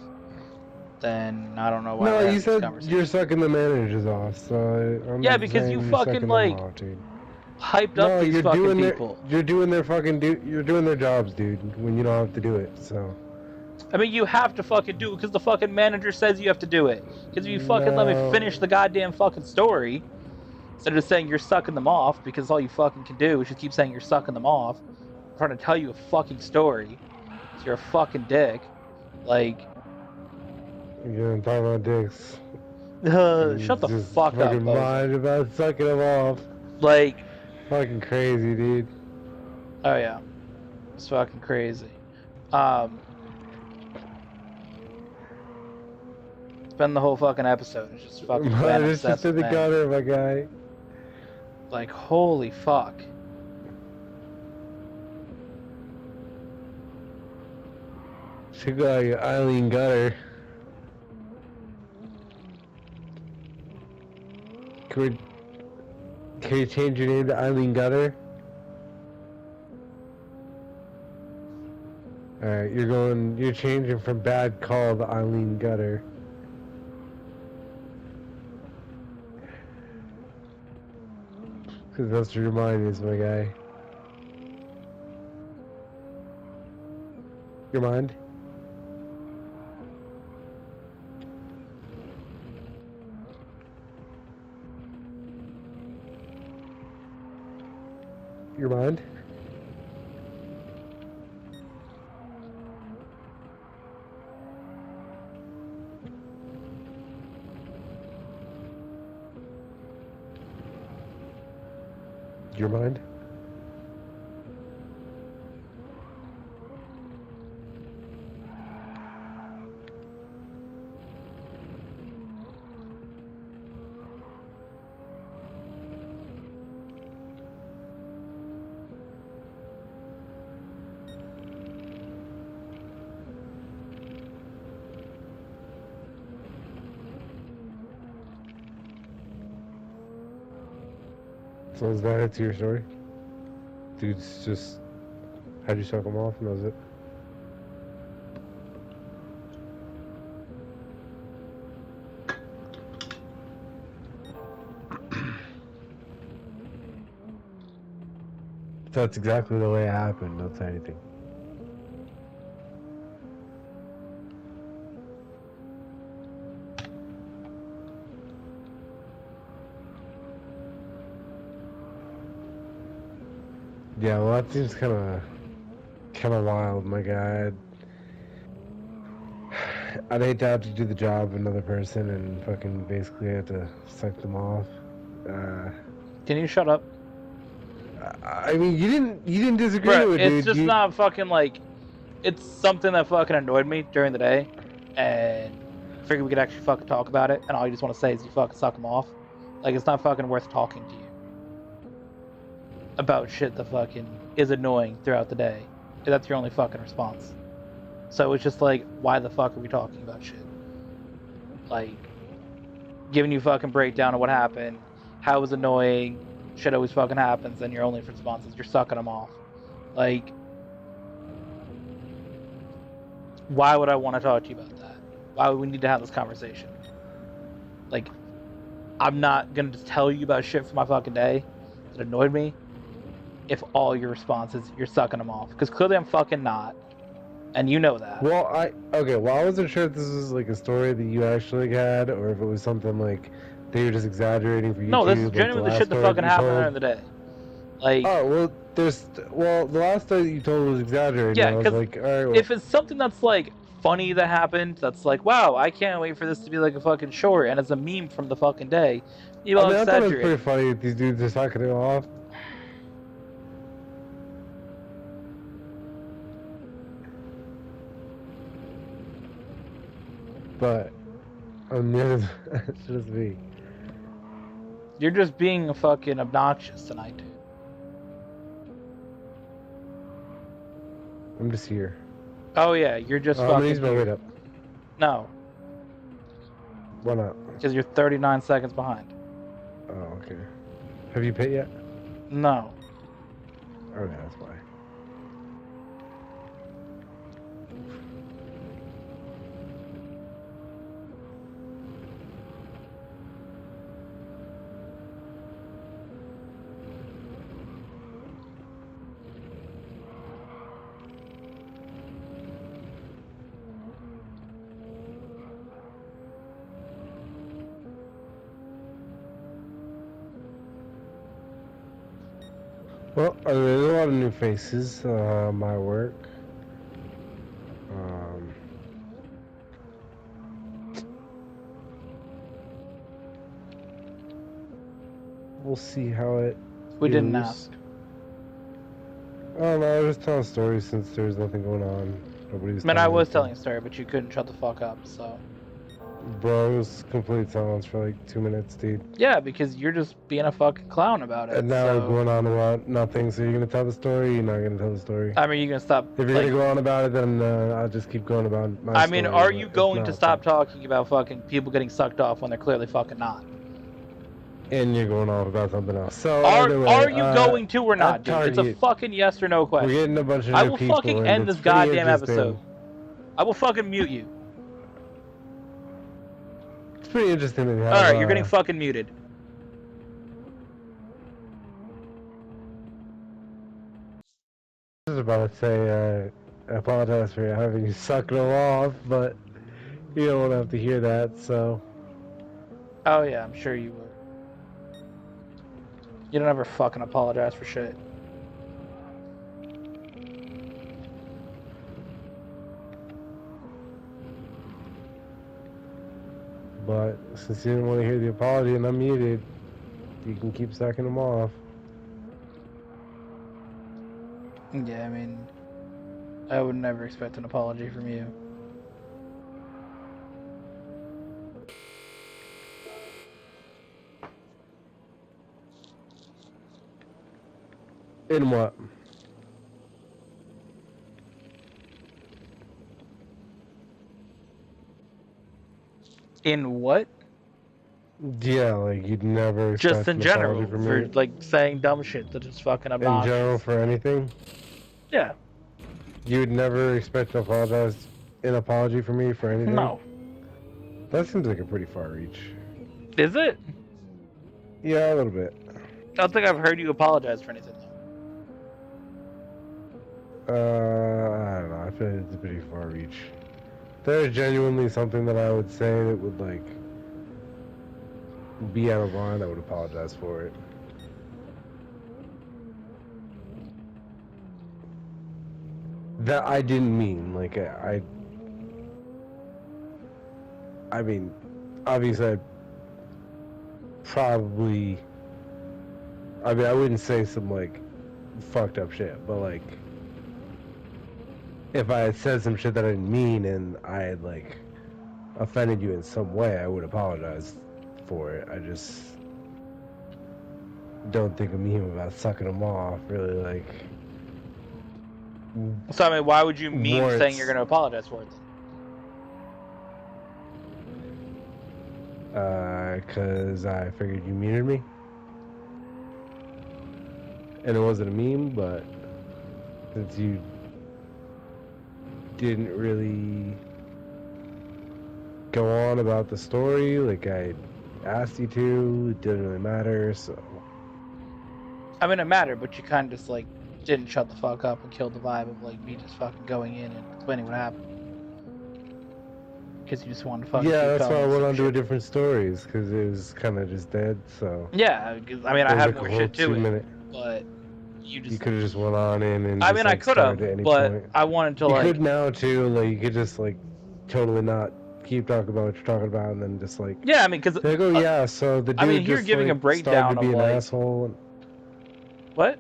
then I don't know why
No,
we're
you
having this
said
conversation.
you're sucking the managers off, so I'm
Yeah, because you
saying you're
fucking
sucking
like
them off, dude.
hyped
No,
up these
you're
fucking
doing
people.
you're doing their fucking you're doing their jobs, dude. When you don't have to do it, so.
I mean, you have to fucking do it because the fucking manager says you have to do it. Because if you fucking let me
No.
finish the goddamn fucking story, instead of just saying you're sucking them off, because all you fucking can do is just keep saying you're sucking them off, I'm trying to tell you a fucking story, because you're a fucking dick. Like,
You're gonna talk about dicks.
shut the
Just
fuck up,
fucking
Bozo.
mind about sucking them off.
Like,
Fucking crazy, dude.
oh yeah, it's fucking crazy. Spend the whole fucking episode just fucking fan
It's just
obsessed
in
with
the
men.
gutter, my guy.
Like, holy fuck.
She got like Eileen Gutter. Can you change your name to Eileen Gutter? Alright, you're changing from Bad Call to Eileen Gutter. Cause that's what your mind is, my guy. Your mind? Your mind? Your mind? So is that it to your story? Dude's just how'd you suck him off and that was it? That's exactly the way it happened. Don't say anything. Yeah, well, that seems kind of wild, my guy. I'd hate to have to do the job of another person and fucking basically have to suck them off.
Can you shut up?
I mean, you didn't disagree
Bro,
with it,
it's
dude.
just not fucking like, it's something that fucking annoyed me during the day, and I figured we could actually fucking talk about it, and all you just want to say is you fucking suck them off. Like, it's not fucking worth talking to you about shit that fucking is annoying throughout the day. That's your only fucking response. So it's just like, why the fuck are we talking about shit? Like, giving you fucking breakdown of what happened, how it was annoying, shit always fucking happens, and your only response is you're sucking them off. Like, why would I want to talk to you about that? Why would we need to have this conversation? Like, I'm not gonna just tell you about shit from my fucking day that annoyed me if all your response is you're sucking them off. Because clearly I'm fucking not. And you know that.
Well, I wasn't sure if this was like a story that you actually had, or if it was something like they were just exaggerating for
No, this is
YouTube, like the
genuinely the
last
shit that
story that
fucking
you
happened
told.
during the day. Like,
Oh well, the last story that you told was exaggerating.
yeah,
I was
because
like, all right, well,
if it's something that's like funny that happened, that's like, wow, I can't wait for this to be like a fucking short, and it's a meme from the fucking day, you
I
all
mean, I thought it was
exaggerate
pretty
it.
funny that these dudes are sucking it off. But it's just me.
You're just being fucking obnoxious tonight, dude.
I'm just here.
Oh yeah, you're just
I'm gonna
fucking
use my weight
here.
up.
No,
Why not?
because you're 39 seconds behind.
Oh, okay. Have you pit yet?
No.
Okay, that's why. Well, there's a lot of new faces. My work. Um, we'll see how it
We didn't
goes.
ask.
Oh no, I was just telling stories since there's nothing going on. Nobody's
I mean, I
telling
was
anything.
telling a story, but you couldn't shut the fuck up, so.
Bro, it was complete silence for like 2 minutes, dude.
Yeah, because you're just being a fucking clown about it,
And now we're
so.
going on about nothing. So you're gonna tell the story? You're not gonna tell the story.
I mean, you can stop,
If you're
like.
gonna go on about it, then I'll just keep going about my
I mean,
story.
are
But
you
if
going to
not,
stop
then...
talking about fucking people getting sucked off when they're clearly fucking not?
And you're going off about something else. So
Are
either way,
are you going to or not,
at
dude? It's a
Target,
fucking yes or no
we're
question.
getting a bunch of
I
new
will fucking
people, and
end
it's
this
pretty
goddamn
interesting.
episode. I will fucking mute you.
It's pretty interesting that you have.
Alright, you're getting fucking muted.
I was about to say, I apologize for having you suck it off, but you don't want to have to hear that. So,
Oh yeah, I'm sure you would. You don't ever fucking apologize for shit.
but since you didn't want to hear the apology and I'm muted, you can keep sucking them off.
Yeah, I mean, I would never expect an apology from you.
In what?
In what?
Yeah, like you'd never
Just
expect
in
an apology
general,
from
for
me.
like saying dumb shit that is fucking
In general,
obnoxious.
for anything,
Yeah.
you would never expect an apology from me for anything.
No.
That seems like a pretty far reach.
Is it?
Yeah, a little bit.
I don't think I've heard you apologize for anything though.
I don't know. I feel like it's a pretty far reach. There's genuinely something that I would say that would like be out of line. I would apologize for it. That I didn't mean. Like I mean, obviously, probably. I mean, I wouldn't say some like fucked up shit, but like if I had said some shit that I didn't mean and I had like offended you in some way, I would apologize for it. I just don't think a meme about sucking them off really like
So I mean, why would you meme saying you're
warrants.
going to apologize for it then?
Because I figured you muted me, and it wasn't a meme, but since you didn't really go on about the story like I asked you to, it didn't really matter, so.
I mean, it mattered, but you kind of just like didn't shut the fuck up and killed the vibe of like me just fucking going in and explaining what happened. Because you just wanted to fucking
Yeah,
keep
that's why
telling
I
the
went
same
on to a
shit.
different stories, because it was kind of just dead, so.
Yeah, 'cause, I mean, I
It was
had
like a
more
whole
shit to it,
2 minute.
but you
You
just.
could have just went on in and
I
just
mean, I
like
could have,
started at any
but
point.
I wanted to
You
like.
could now too, like you could just like totally not keep talking about what you're talking about and then just like
Yeah, I mean, because
be like, oh yeah, so the
I mean,
dude
here
just
giving a
like started to
breakdown of
be an
like
asshole.
what?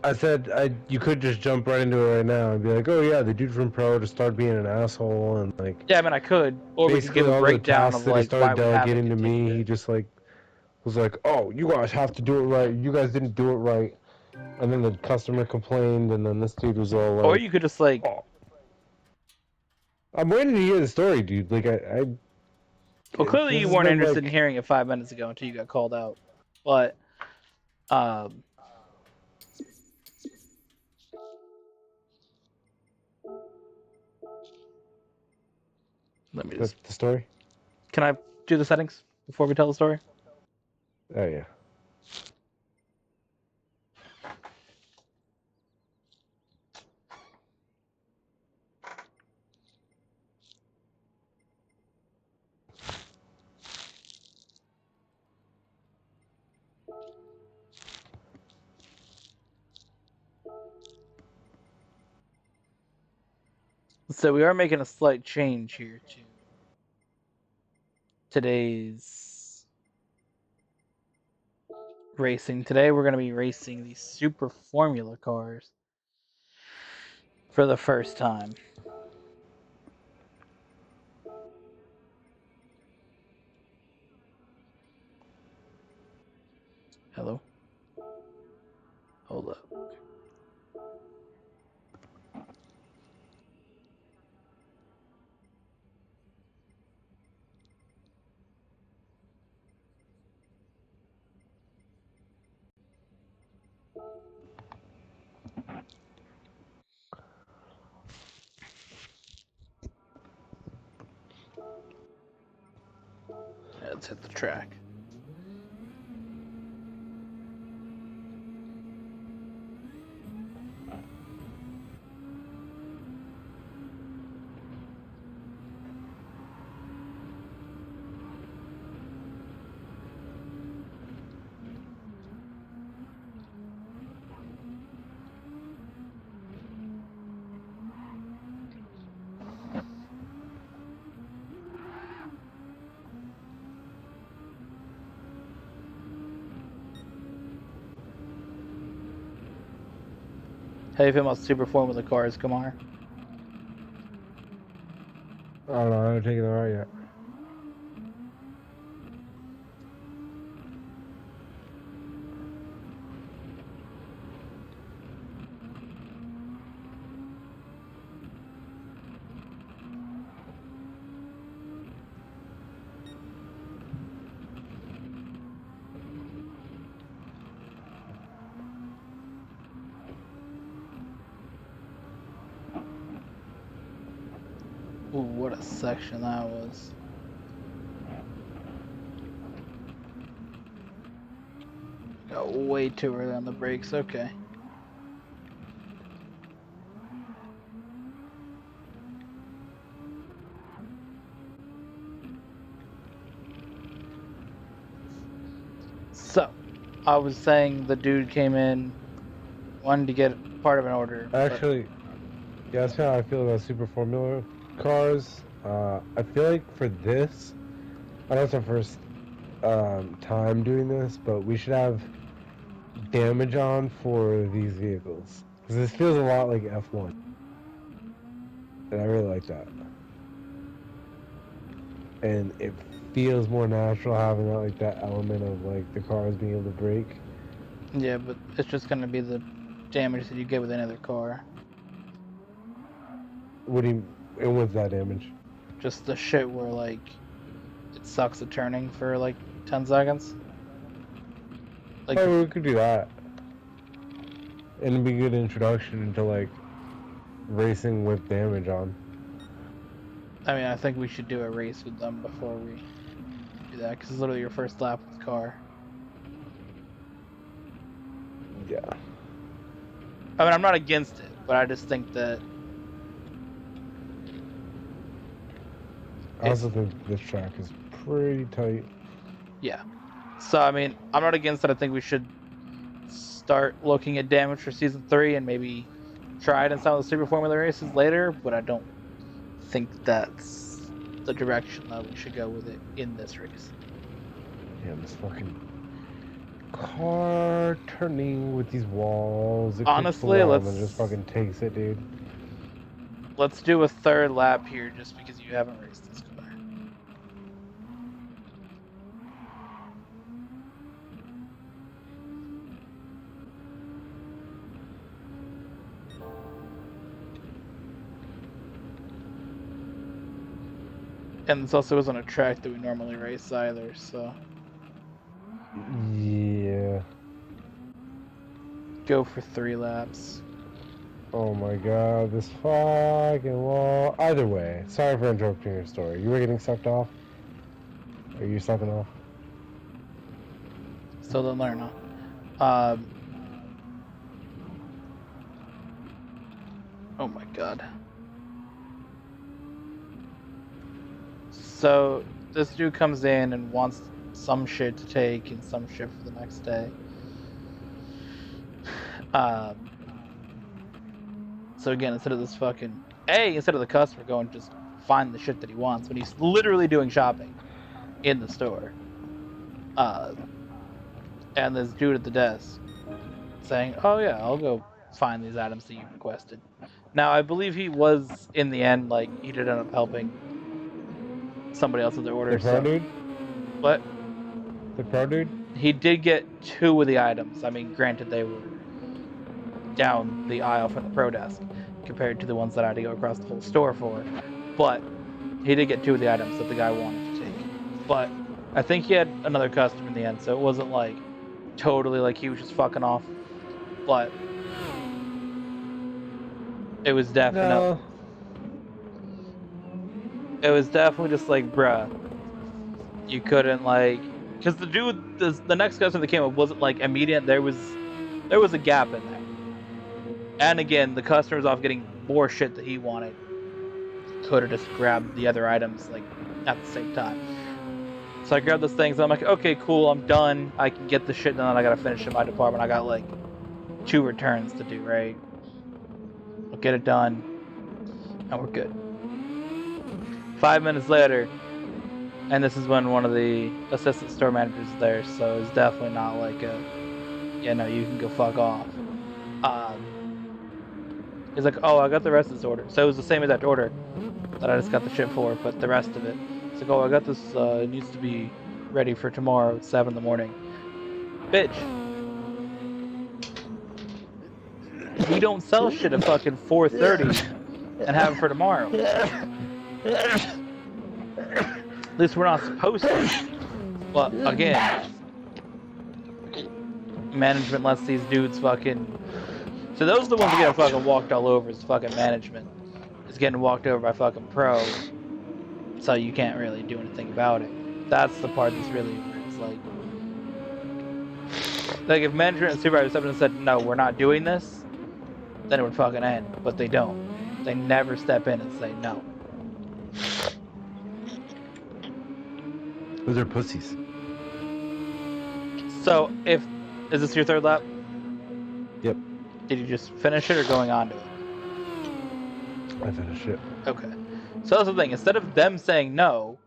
I said you could just jump right into it right now and be like, oh yeah, the dude from Pro just started being an asshole and like
Yeah, I mean, I could, or we could give
basically
a
all the
breakdown
tasks
of
that he
like why
started
we haven't
delegating to
continued
me, he
it.
just like was like, oh, you guys have to do it right. You guys didn't do it right. And then the customer complained, and then this dude was all
Or
like,
you could just like.
oh, I'm waiting to hear the story, dude. Like
Well, clearly
this
you
has
weren't
been
interested in
like,
hearing it 5 minutes ago until you got called out. But um, let me just.
the story.
Can I do the settings before we tell the story?
Oh yeah.
So we are making a slight change here to today's racing. Today we're going to be racing the Super Formula cars for the first time. Hello? Hold up. Let's hit the track. How do you feel about Super Formula cars, Kamar?
I don't know. I haven't taken the right yet.
what a section that was. Got way too early on the brakes, okay. So, I was saying the dude came in, wanted to get part of an order.
Actually, yeah, that's how I feel about Super Formula cars. I feel like for this, I know it's our first time doing this, but we should have damage on for these vehicles. Because this feels a lot like F1. And I really like that. And it feels more natural having that, like, that element of like the cars being able to brake.
Yeah, but it's just gonna be the damage that you get with any other car.
What do you, and what's that damage?
Just the shit where, like, it sucks at turning for, like, 10 seconds. Like,
Oh, we could do that. And it'd be a good introduction into like racing with damage on.
I mean, I think we should do a race with them before we do that, because it's literally your first lap with the car.
Yeah.
I mean, I'm not against it, but I just think that...
I also think this track is pretty tight.
Yeah. So, I mean, I'm not against it. I think we should start looking at damage for Season 3 and maybe try it in some of the Super Formula races later, but I don't think that's the direction that we should go with it in this race.
Yeah, this fucking car turning with these walls. It
Honestly,
and it just fucking takes it, dude.
Let's do a third lap here just because you haven't raced this car. And this also isn't a track that we normally race either, so...
Yeah.
Go for 3 laps.
Oh my god, this fucking wall. Either way, sorry for interrupting your story. You were getting sucked off? Are you sucking off?
Still didn't learn, huh? Oh my god. So, this dude comes in and wants some shit to take and some shit for the next day. So again, instead of this fucking... instead of the customer going just find the shit that he wants when he's literally doing shopping in the store. And this dude at the desk saying, oh yeah, I'll go find these items that you requested. Now, I believe he was, in the end, like, he did end up helping somebody else with their order.
The pro dude?
What?
The pro dude?
He did get 2 of the items. I mean, granted, they were down the aisle from the pro desk compared to the ones that I had to go across the whole store for. But he did get 2 of the items that the guy wanted to take. But I think he had another customer in the end, so it wasn't like totally like he was just fucking off. But it was definitely...
No.
It was definitely just like, bruh, you couldn't, like... Because the dude, the next customer that came up wasn't like immediate. There was a gap in there. And again, the customer was off getting more shit that he wanted. Could have just grabbed the other items like at the same time. So I grabbed those things. And I'm like, okay, cool. I'm done. I can get the shit done. I gotta finish in my department. I got like 2 returns to do. Right? I'll get it done, and we're good. 5 minutes later, and this is when one of the assistant store managers is there. So it's definitely not like a, yeah, no, you can go fuck off. He's like, oh, I got the rest of this order. So it was the same exact order that I just got the shit for, but the rest of it. He's like, oh, I got this, it needs to be ready for tomorrow at 7 in the morning. Bitch. We don't sell shit at fucking 4:30 and have it for tomorrow. At least we're not supposed to. But again, management lets these dudes fucking... So those are the ones that get fucking walked all over, is fucking management. Is getting walked over by fucking pro So you can't really do anything about it. That's the part that's really where it's like if management and supervisor stepped in and said, no, we're not doing this, then it would fucking end. But they don't. They never step in and say no.
Those are pussies.
So is this your third lap?
Yep.
Did you just finish it or going on to it?
I finished it.
Okay. So that's the thing. Instead of them saying no,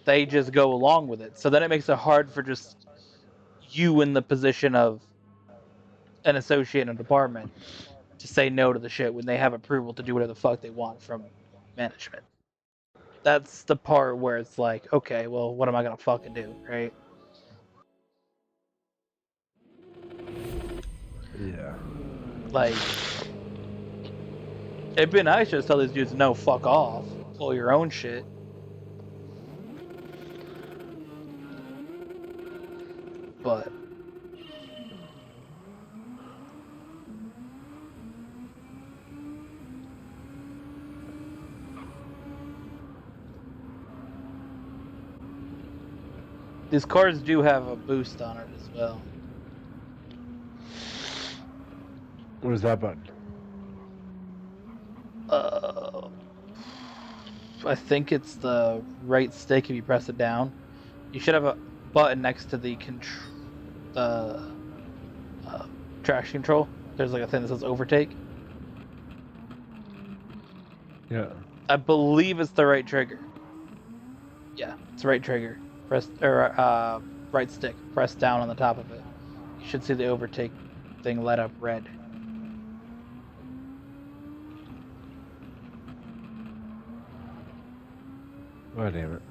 they just go along with it. So then it makes it hard for just you in the position of an associate in a department to say no to the shit when they have approval to do whatever the fuck they want from management. That's the part where it's like, okay, well, what am I gonna fucking do, right?
Yeah.
Like, it'd be nice just to tell these dudes, no, fuck off, pull your own shit. But these cars do have a boost on it as well.
What is that button?
I think it's the right stick if you press it down. You should have a button next to the traction control. There's like a thing that says overtake.
Yeah.
I believe it's the right trigger. Yeah, it's the right trigger. Press or right stick. Press down on the top of it. You should see the overtake thing light up red.
Oh, damn it.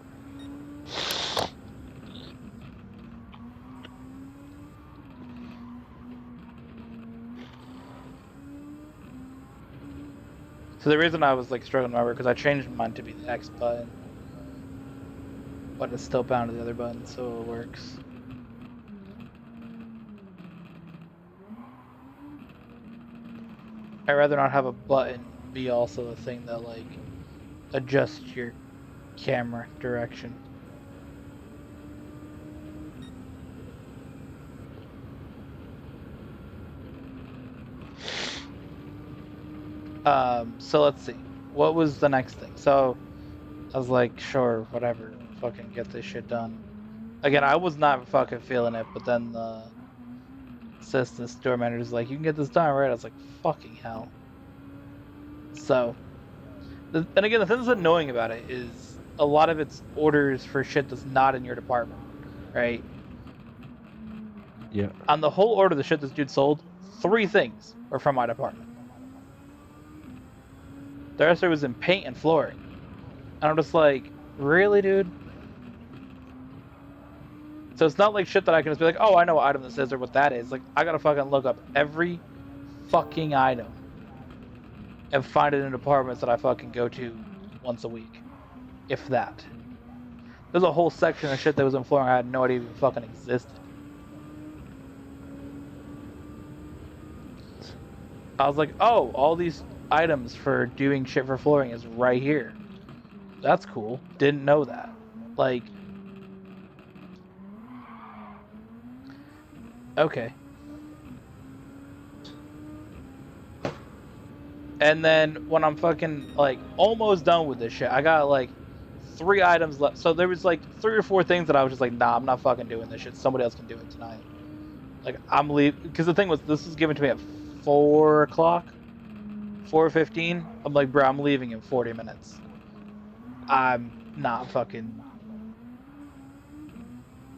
So the reason I was like struggling to remember because I changed mine to be the X button, but it's still bound to the other button, so it works. I'd rather not have a button be also a thing that like adjusts your camera direction. So let's see. What was the next thing? So I was like, sure, whatever, fucking get this shit done. Again, I was not fucking feeling it, but then the assistant store manager's like, you can get this done, right? I was like, fucking hell. So, and again, the thing that's annoying about it is a lot of it's orders for shit that's not in your department, right?
Yeah.
On the whole order, the shit this dude sold, 3 things were from my department. The rest of it was in paint and flooring. And I'm just like, really, dude? So it's not like shit that I can just be like, oh, I know what item this is or what that is. Like, I gotta fucking look up every fucking item and find it in departments that I fucking go to once a week. If that. There's a whole section of shit that was in flooring I had no idea even fucking existed. I was like, oh, all these items for doing shit for flooring is right here. That's cool. Didn't know that. Like, okay. And then when I'm fucking like almost done with this shit, I got like 3 items left. So there was like 3 or 4 things that I was just like, nah, I'm not fucking doing this shit. Somebody else can do it tonight. Like I'm leaving because the thing was, this was given to me at 4 o'clock, 4:15. I'm like, bro, I'm leaving in 40 minutes. I'm not fucking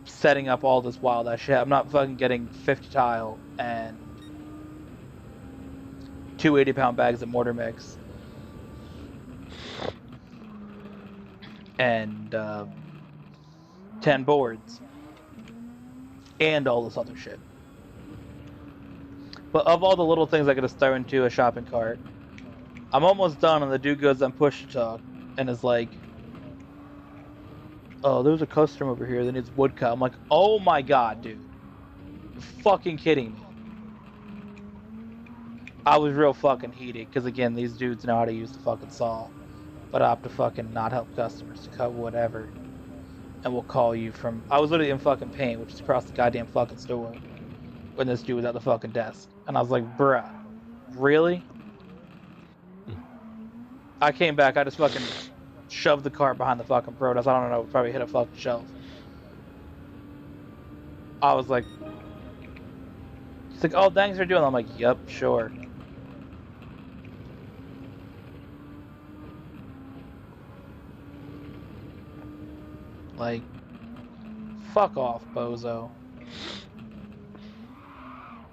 setting up all this wild ass shit. I'm not fucking getting 50 tile and 2 80-pound bags of mortar mix and 10 boards and all this other shit. But of all the little things I could just throw into a shopping cart, I'm almost done, and the dude goes on push to talk and is like, oh, there's a customer over here that needs wood cut. I'm like, oh my god, dude. You're fucking kidding me. I was real fucking heated because again, these dudes know how to use the fucking saw, but opt to fucking not help customers to cut whatever, and will call you from. I was literally in fucking pain, which is across the goddamn fucking store, when this dude was at the fucking desk, and I was like, bruh, really? I came back, I just fucking shoved the cart behind the fucking produce. I don't know, probably hit a fucking shelf. I was like, he's like, oh, thanks for doing that. I'm like, yep, sure. Like, fuck off, bozo.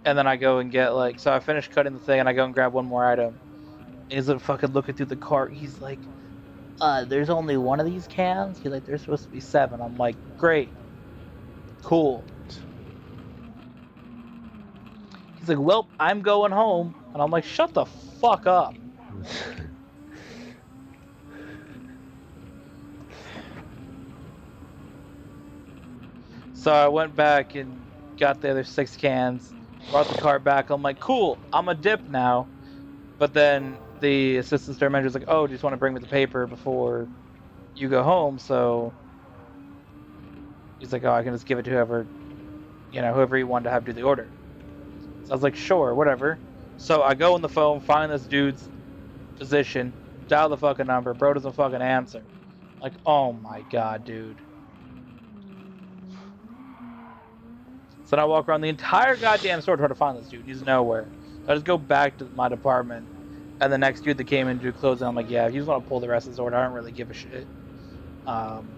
And then I go and get like, so I finish cutting the thing and I go and grab one more item. And he's like fucking looking through the cart. He's like, there's only one of these cans. He's like, there's supposed to be 7. I'm like, great, cool. He's like, well, I'm going home. And I'm like, shut the fuck up. So I went back and got the other 6 cans, brought the cart back. I'm like, cool, I'm a dip now. But then the assistant store manager's like, oh, do you just want to bring me the paper before you go home? So he's like, oh, I can just give it to whoever, whoever you wanted to have do the order. So I was like, sure, whatever. So I go on the phone, find this dude's position, dial the fucking number. Bro doesn't fucking answer. Like, oh my god, dude. So then I walk around the entire goddamn store trying to find this dude. He's nowhere. So I just go back to my department. And the next dude that came in to do closing, I'm like, yeah, if you just want to pull the rest of this order, I don't really give a shit. And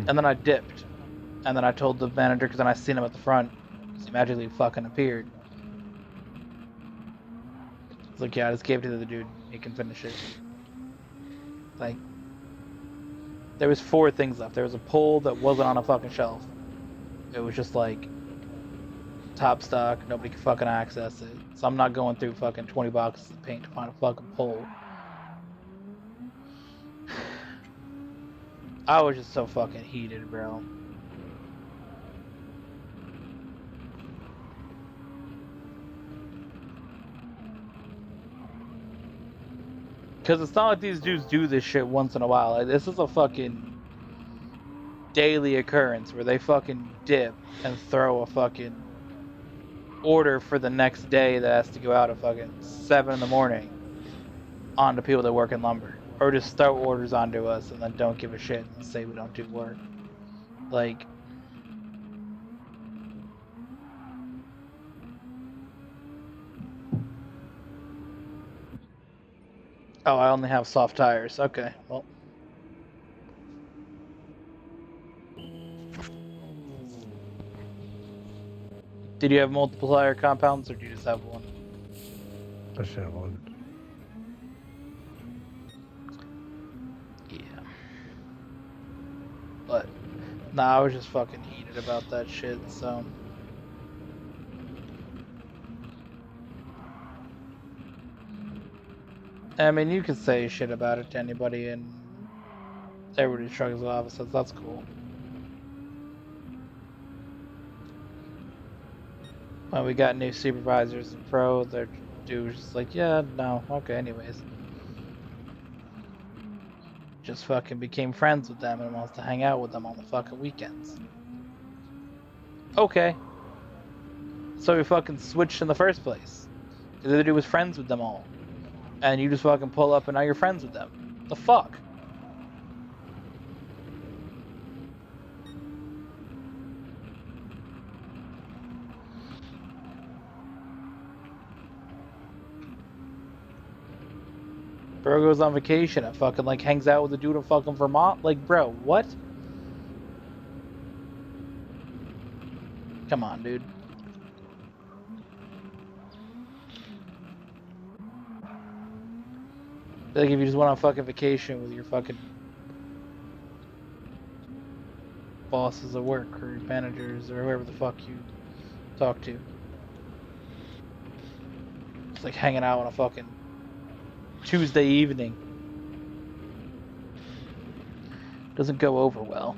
then I dipped. And then I told the manager, because then I seen him at the front, because he magically fucking appeared. He's like, yeah, I just gave it to the dude. He can finish it. Like, there was 4 things left. There was a pull that wasn't on a fucking shelf. It was just like top stock. Nobody could fucking access it. So I'm not going through fucking 20 boxes of paint to find a fucking pull. I was just so fucking heated, bro. Because it's not like these dudes do this shit once in a while. Like, this is a fucking daily occurrence where they fucking dip and throw a fucking order for the next day that has to go out at fucking 7 in the morning onto people that work in lumber. Or just throw orders onto us and then don't give a shit and say we don't do work. Like, oh, I only have soft tires. Okay, well. Did you have multiplier compounds or do you just have one?
I should have one.
Yeah. But, nah, I was just fucking heated about that shit, so. I mean, you can say shit about it to anybody and everybody shrugs it off and says, that's cool. When we got new supervisors and pro, they're dudes just like, yeah, no, okay, anyways. Just fucking became friends with them and wants to hang out with them on the fucking weekends. Okay. So we fucking switched in the first place. Because the other dude was friends with them all. And you just fucking pull up and now you're friends with them. The fuck? Bro goes on vacation and fucking like hangs out with a dude in fucking Vermont. Like, bro, what? Come on, dude. Like if you just went on fucking vacation with your fucking bosses at work or managers or whoever the fuck you talk to. It's like hanging out on a fucking Tuesday evening. Doesn't go over well.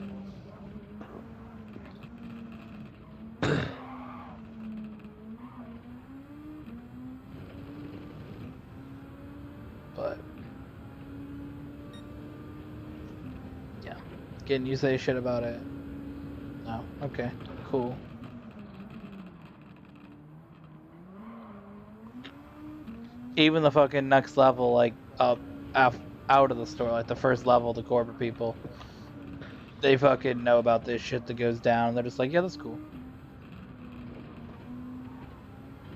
But yeah, can you say shit about it? No. Okay. Cool. Even the fucking next level, like up out of the store, like the first level, the corporate people, they fucking know about this shit that goes down. They're just like, yeah, that's cool.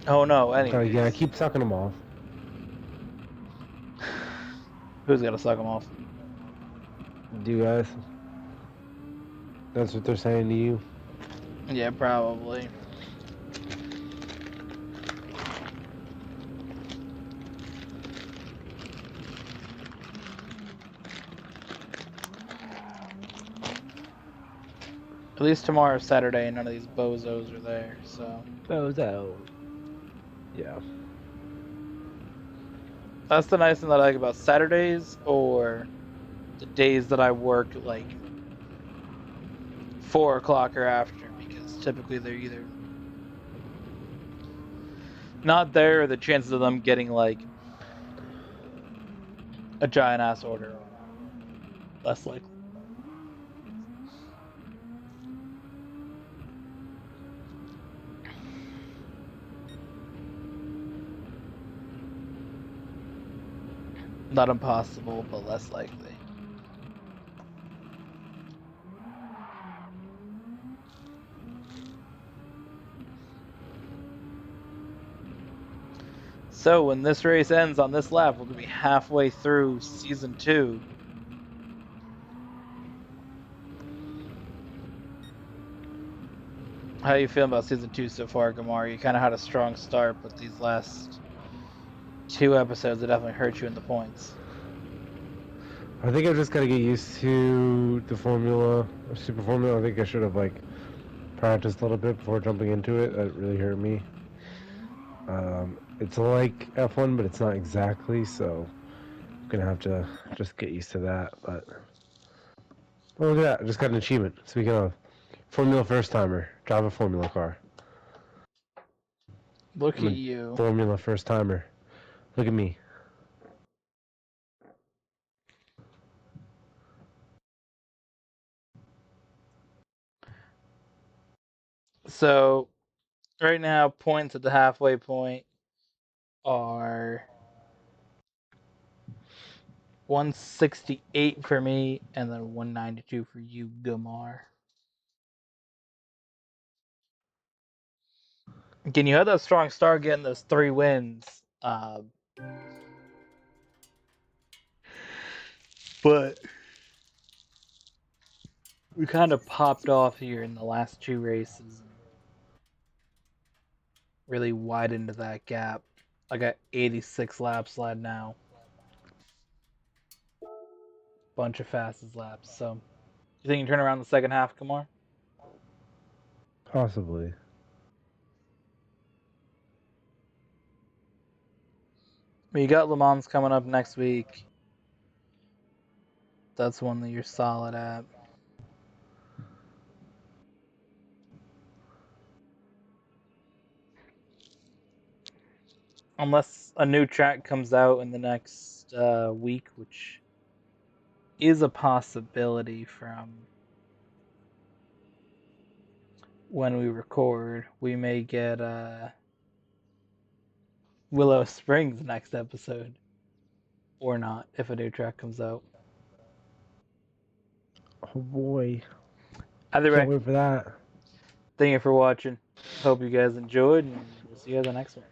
Oh no. Anyways,
Yeah, keep sucking them off.
who's gonna suck them off?
Do you guys? That's what they're saying to you.
Yeah, probably. At least tomorrow's Saturday and none of these bozos are there, so.
Bozo. Yeah.
That's the nice thing that I like about Saturdays or the days that I work like 4 o'clock or after, because typically they're either not there or the chances of them getting like a giant ass order are less likely. Not impossible, but less likely. So when this race ends on this lap, we're gonna be halfway through season 2. How you feeling about season 2 so far, Gamar? You kind of had a strong start, but these last 2 episodes, it definitely hurt you in the points.
I think I've just got to get used to the formula, super formula. I think I should have like practiced a little bit before jumping into it. That really hurt me. It's like F1, but it's not exactly. So I'm gonna have to just get used to that. But oh, look at that! I just got an achievement. Speaking of Formula first timer, drive a Formula car.
Look
I'm
at
a
you.
Formula first timer. Look at me.
So right now, points at the halfway point are 168 for me and then 192 for you, Gamar. Again, you had that strong start getting those 3 wins. But we kind of popped off here in the last 2 races and really widened that gap. I got 86 laps led now. Bunch of fastest laps. So, you think you can turn around the second half, Kamar?
Possibly.
You got Le Mans coming up next week. That's one that you're solid at. Unless a new track comes out in the next week, which is a possibility from when we record. We may get Willow Springs next episode, or not if a new track comes out.
Oh boy.
Either
Can't
way,
wait for that.
thank you for watching. Hope you guys enjoyed, and we'll see you in the next one.